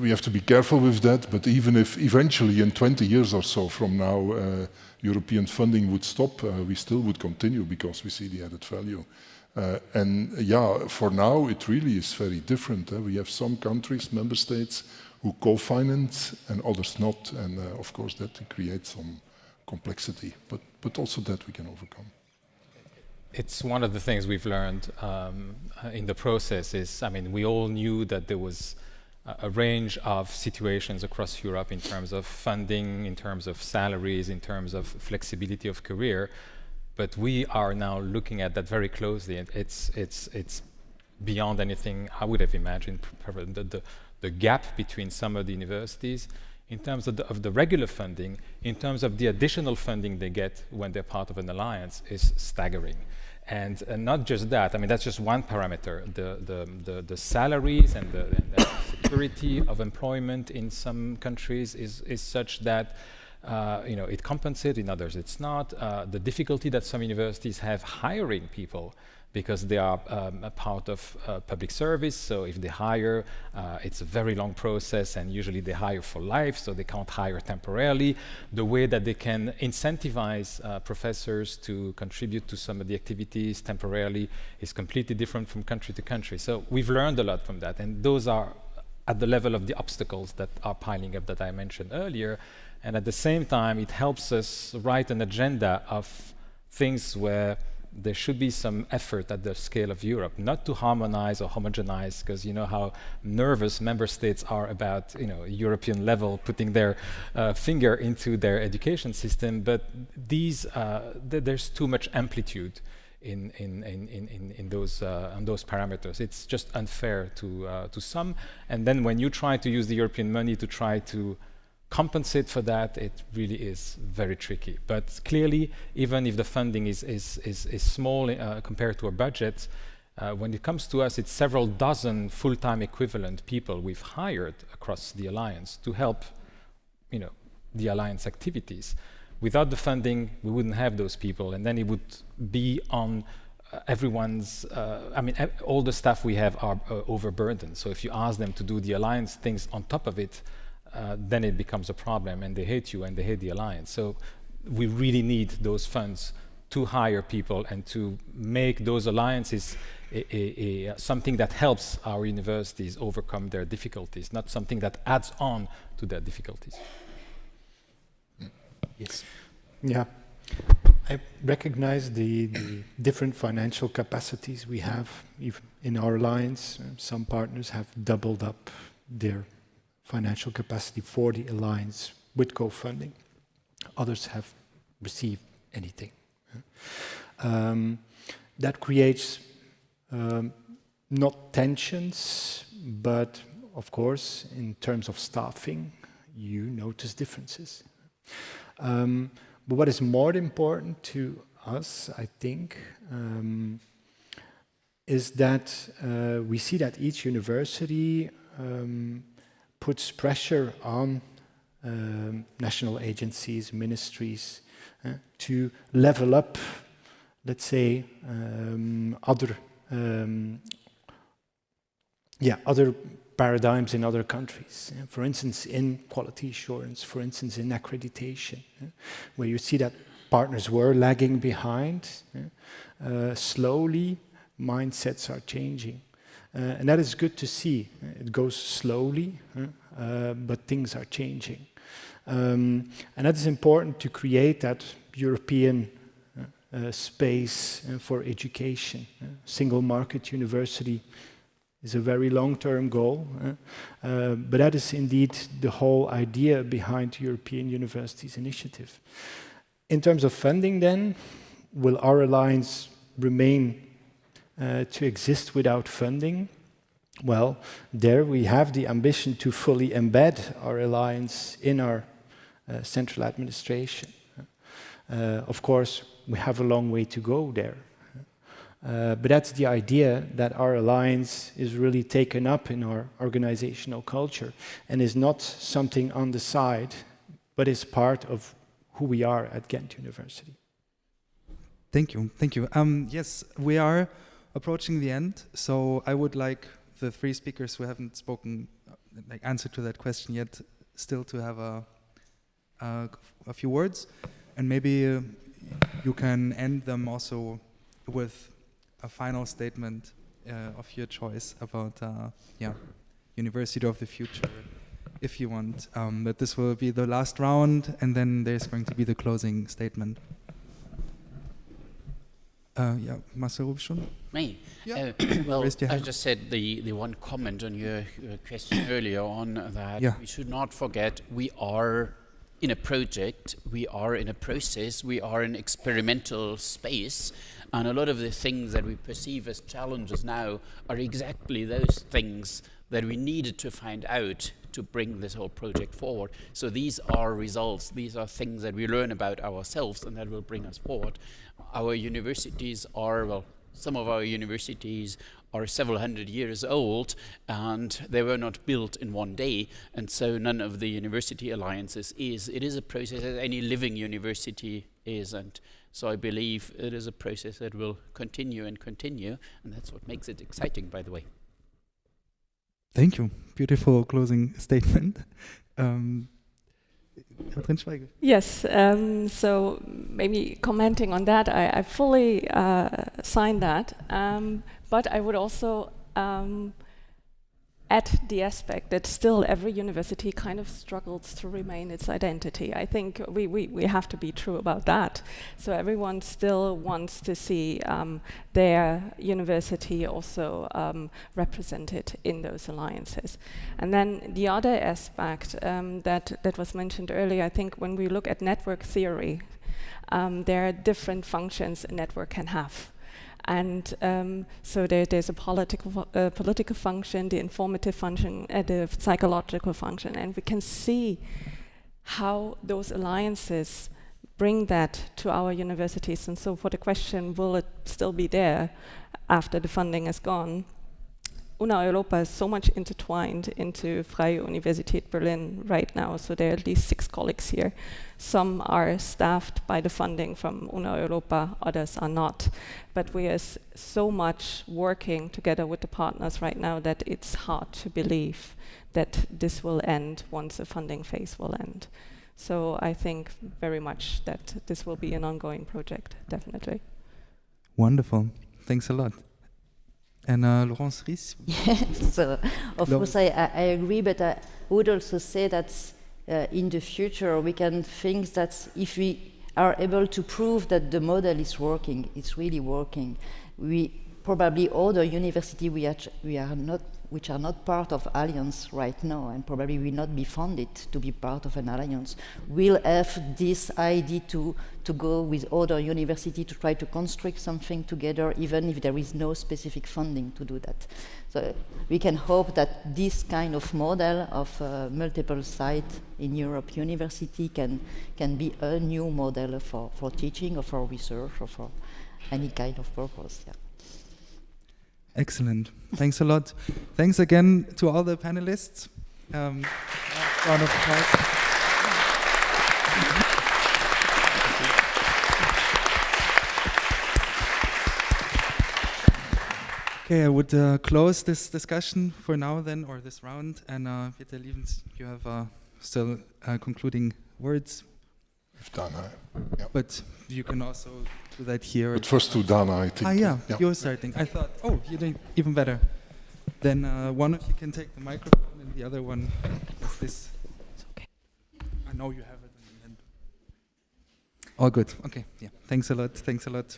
we have to be careful with that. But even if eventually in 20 years or so from now European funding would stop, we still would continue because we see the added value. And yeah, for now it really is very different. We have some countries, member states, who co-finance and others not, and of course that creates some complexity, but also that we can overcome. It's one of the things we've learned in the process is, I mean, we all knew that there was a range of situations across Europe in terms of funding, in terms of salaries, in terms of flexibility of career, but we are now looking at that very closely, and it's beyond anything I would have imagined. The gap between some of the universities in terms of the regular funding, in terms of the additional funding they get when they're part of an alliance, is staggering. And not just that, I mean, that's just one parameter. The salaries and the security of employment in some countries is such that it compensates, in others it's not. The difficulty that some universities have hiring people, because they are a part of public service, so if they hire, it's a very long process, and usually they hire for life, so they can't hire temporarily. The way that they can incentivize professors to contribute to some of the activities temporarily is completely different from country to country. So we've learned a lot from that, and those are at the level of the obstacles that are piling up that I mentioned earlier. And at the same time, it helps us write an agenda of things where there should be some effort at the scale of Europe, not to harmonize or homogenize, because you know how nervous member states are about, European level putting their finger into their education system. But there's too much amplitude in those on those parameters. It's just unfair to some. And then when you try to use the European money to try to compensate for that, it really is very tricky. But clearly, even if the funding is small compared to our budget, when it comes to us, it's several dozen full-time equivalent people we've hired across the Alliance to help, the Alliance activities. Without the funding, we wouldn't have those people, and then it would be on everyone's, all the staff we have are overburdened. So if you ask them to do the Alliance things on top of it, then it becomes a problem, and they hate you and they hate the Alliance. So we really need those funds to hire people and to make those alliances something that helps our universities overcome their difficulties, not something that adds on to their difficulties. Yes. Yeah. I recognize the different financial capacities we have in our alliance. Some partners have doubled up their financial capacity for the alliance with co-funding. Others have received anything. That creates not tensions, but of course, in terms of staffing, you notice differences. But what is more important to us, I think, is that we see that each university puts pressure on national agencies, ministries, to level up, let's say, other paradigms in other countries. For instance, in quality assurance, for instance, in accreditation, where you see that partners were lagging behind. Slowly, mindsets are changing. And that is good to see. It goes slowly, but things are changing. And that is important to create that European space for education. Single market university is a very long-term goal, but that is indeed the whole idea behind the European Universities Initiative. In terms of funding then, will our alliance remain to exist without funding? Well, there we have the ambition to fully embed our alliance in our central administration. Of course, we have a long way to go there. But that's the idea, that our alliance is really taken up in our organizational culture and is not something on the side, but is part of who we are at Ghent University. Thank you. Yes, we are approaching the end, so I would like the three speakers who haven't spoken, answer to that question yet, still to have a few words, and maybe you can end them also with a final statement of your choice about University of the Future, if you want. But this will be the last round, and then there's going to be the closing statement. Marcel Rubschon? Me? Yeah. Well, I just said the one comment on your question earlier on, that we should not forget we are in a project, we are in a process, we are in experimental space, and a lot of the things that we perceive as challenges now are exactly those things that we needed to find out to bring this whole project forward. So these are results, these are things that we learn about ourselves and that will bring us forward. Our universities are, well, some of our universities are several hundred years old, and they were not built in one day, and so none of the university alliances is. It is a process as any living university is, and so I believe it is a process that will continue and continue, and that's what makes it exciting, by the way. Thank you. Beautiful closing statement. Yes, so maybe commenting on that, I fully sign that, but I would also add the aspect that still every university kind of struggles to remain its identity. I think we have to be true about that. So everyone still wants to see their university also represented in those alliances. And then the other aspect that was mentioned earlier, I think when we look at network theory, there are different functions a network can have. And so there's a political function, the informative function, the psychological function, and we can see how those alliances bring that to our universities. And so for the question, will it still be there after the funding is gone? Una Europa is so much intertwined into Freie Universität Berlin right now, so there are at least 6 colleagues here. Some are staffed by the funding from Una Europa, others are not. But we are so much working together with the partners right now that it's hard to believe that this will end once the funding phase will end. So I think very much that this will be an ongoing project, definitely. Wonderful. Thanks a lot. And Laurence Ries? Yes, of course I agree, but I would also say that in the future we can think that if we are able to prove that the model is working, it's really working, we probably other universities which are not part of Alliance right now and probably will not be funded to be part of an Alliance, will have this idea to go with other universities to try to construct something together, even if there is no specific funding to do that. So we can hope that this kind of model of multiple sites in Europe university can be a new model for teaching or for research or for any kind of purpose. Yeah. Excellent. Thanks a lot. Thanks again to all the panelists. Round of applause. Okay, I would close this discussion for now then, or this round. And Peter Lievens, you have still concluding words. With Dana, yeah. But you can also do that here. But first to Dana, I think. Ah, yeah, you're starting. I thought, oh, you're doing even better. Then one of you can take the microphone and the other one is this. It's okay. I know you have it. And all good. Okay, yeah. Thanks a lot. Thanks a lot.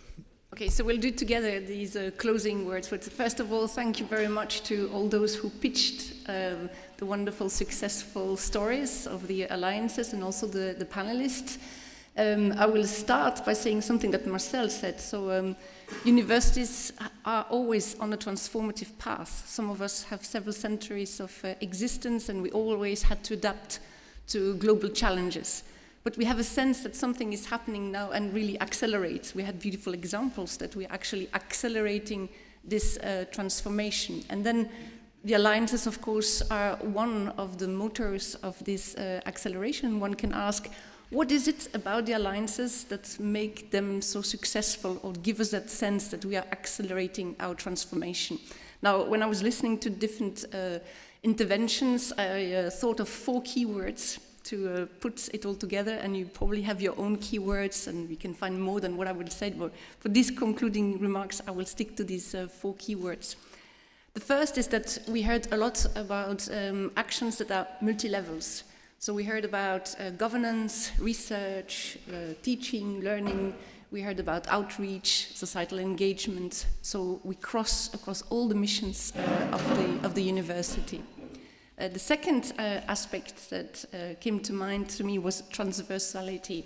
Okay, so we'll do together these closing words. But first of all, thank you very much to all those who pitched the wonderful, successful stories of the alliances and also the panelists. I will start by saying something that Marcel said. So universities are always on a transformative path. Some of us have several centuries of existence and we always had to adapt to global challenges. But we have a sense that something is happening now and really accelerates. We had beautiful examples that we're actually accelerating this transformation. And then the alliances, of course, are one of the motors of this acceleration. One can ask, what is it about the alliances that make them so successful or give us that sense that we are accelerating our transformation? Now, when I was listening to different interventions, I thought of 4 keywords to put it all together, and you probably have your own keywords and we can find more than what I would say, but for these concluding remarks I will stick to these 4 keywords. The first is that we heard a lot about actions that are multi-levels. So we heard about governance, research, teaching, learning. We heard about outreach, societal engagement. So we cross across all the missions of the university. The second aspect that came to mind to me was transversality.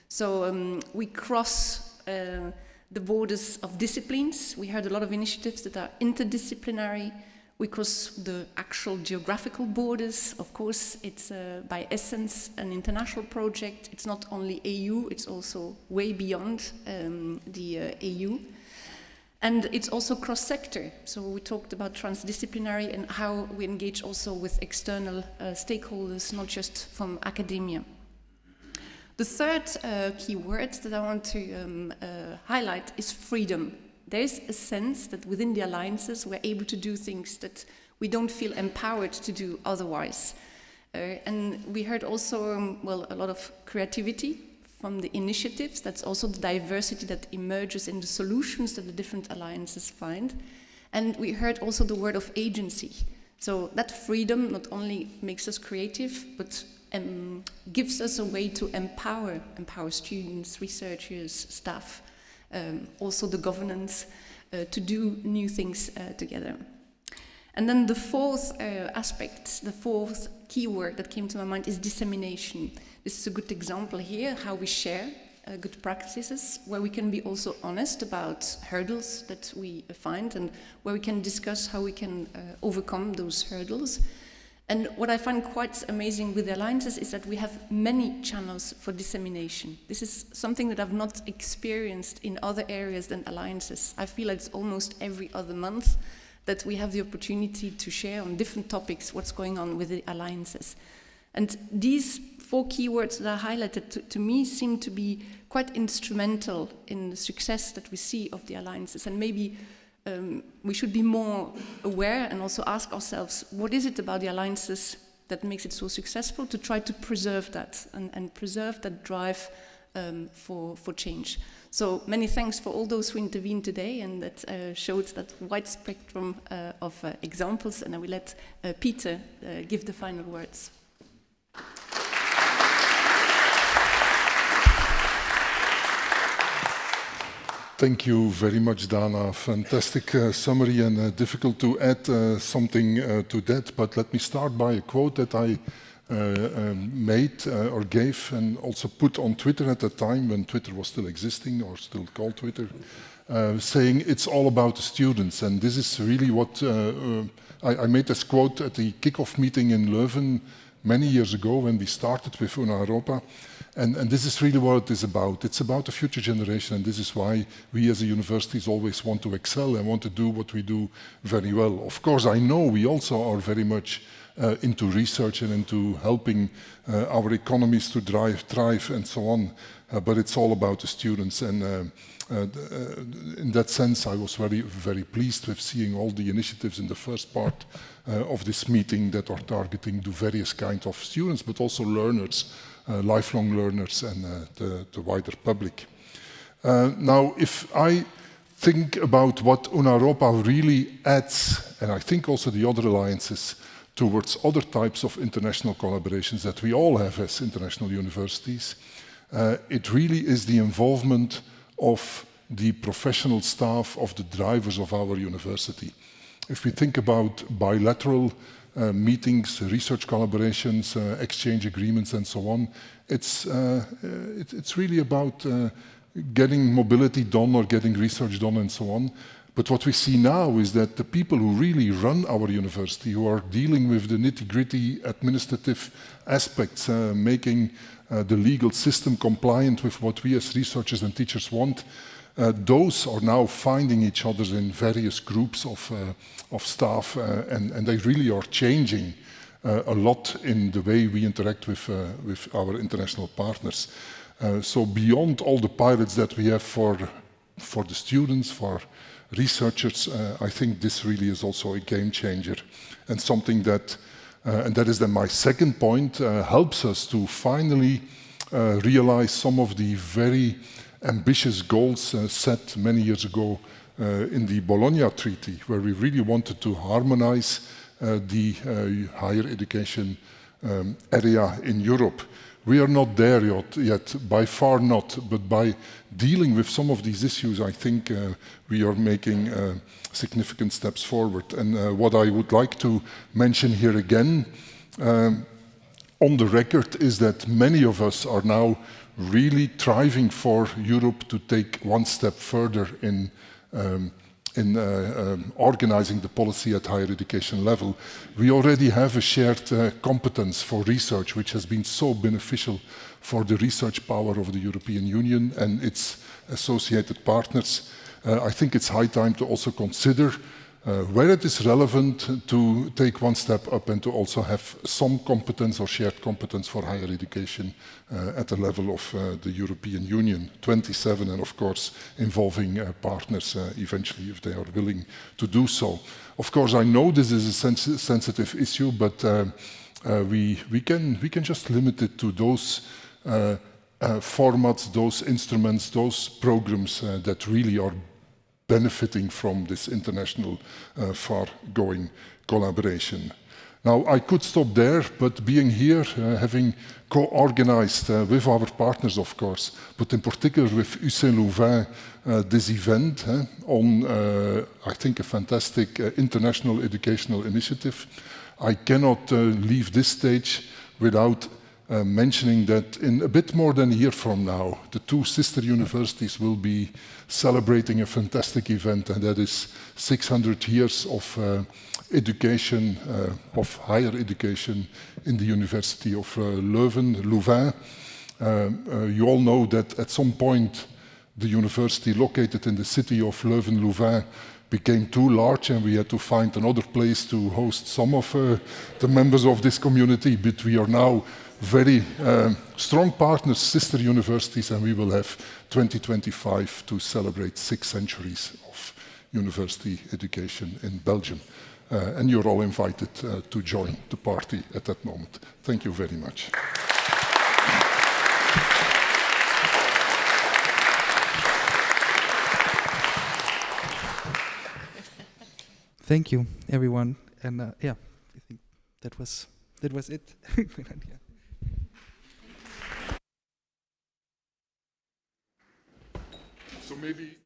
So we cross the borders of disciplines. We heard a lot of initiatives that are interdisciplinary. We cross the actual geographical borders. Of course, it's by essence an international project. It's not only EU, it's also way beyond the EU. And it's also cross-sector. So we talked about transdisciplinary and how we engage also with external stakeholders, not just from academia. The third key word that I want to highlight is freedom. There's a sense that within the alliances we're able to do things that we don't feel empowered to do otherwise. And we heard also, well, a lot of creativity from the initiatives. That's also the diversity that emerges in the solutions that the different alliances find. And we heard also the word of agency. So that freedom not only makes us creative, but gives us a way to empower students, researchers, staff, also the governance, to do new things together. And then the fourth aspect, the fourth keyword that came to my mind is dissemination. This is a good example here, how we share good practices, where we can be also honest about hurdles that we find and where we can discuss how we can overcome those hurdles. And what I find quite amazing with the alliances is that we have many channels for dissemination. This is something that I've not experienced in other areas than alliances. I feel it's almost every other month that we have the opportunity to share on different topics what's going on with the alliances. And these 4 keywords that I highlighted to me seem to be quite instrumental in the success that we see of the alliances. And maybe we should be more aware and also ask ourselves, what is it about the alliances that makes it so successful, to try to preserve that and preserve that drive for change. So many thanks for all those who intervened today and that showed that wide spectrum of examples. And I will let Peter give the final words. Thank you very much, Dana. Fantastic summary, and difficult to add something to that. But let me start by a quote that I made or gave and also put on Twitter at the time when Twitter was still existing, or still called Twitter, saying it's all about the students. And this is really what I made this quote at the kickoff meeting in Leuven many years ago when we started with Una Europa. And this is really what it is about. It's about the future generation, and this is why we as a universities always want to excel and want to do what we do very well. Of course, I know we also are very much into research and into helping our economies to thrive and so on, but it's all about the students. And in that sense, I was very, very pleased with seeing all the initiatives in the first part of this meeting that are targeting the various kinds of students, but also learners, lifelong learners, and the wider public. Now, if I think about what Una Europa really adds, and I think also the other alliances, towards other types of international collaborations that we all have as international universities, it really is the involvement of the professional staff, of the drivers of our university. If we think about bilateral meetings, research collaborations, exchange agreements, and so on, it's really about getting mobility done or getting research done and so on. But what we see now is that the people who really run our university, who are dealing with the nitty-gritty administrative aspects, making the legal system compliant with what we as researchers and teachers want, those are now finding each other in various groups of staff, and they really are changing a lot in the way we interact with our international partners. So beyond all the pilots that we have for the students, for researchers, I think this really is also a game changer, and something that, and that is then my second point, helps us to finally realize some of the very ambitious goals set many years ago in the Bologna Treaty, where we really wanted to harmonize the higher education area in Europe. We are not there yet, by far not, but by dealing with some of these issues, I think we are making significant steps forward. And what I would like to mention here again, on the record, is that many of us are now really striving for Europe to take one step further in organizing the policy at higher education level. We already have a shared competence for research, which has been so beneficial for the research power of the European Union and its associated partners. I think it's high time to also consider where it is relevant to take one step up and to also have some competence or shared competence for higher education at the level of the European Union, 27, and of course involving partners eventually if they are willing to do so. Of course, I know this is a sensitive issue, but we can just limit it to those formats, those instruments, those programs that really are benefiting from this international far-going collaboration. Now, I could stop there, but being here, having co-organized with our partners, of course, but in particular with UC Louvain, this event on, I think, a fantastic international educational initiative, I cannot leave this stage without mentioning that in a bit more than a year from now, the two sister universities will be celebrating a fantastic event, and that is 600 years of education, of higher education in the University of Louvain. You all know that at some point the university located in the city of Leuven-Louvain became too large and we had to find another place to host some of the members of this community, but we are now very strong partners, sister universities, and we will have 2025 to celebrate 6 centuries of university education in Belgium. And you're all invited to join the party at that moment. Thank you very much. Thank you, everyone. And yeah, I think that was it. So maybe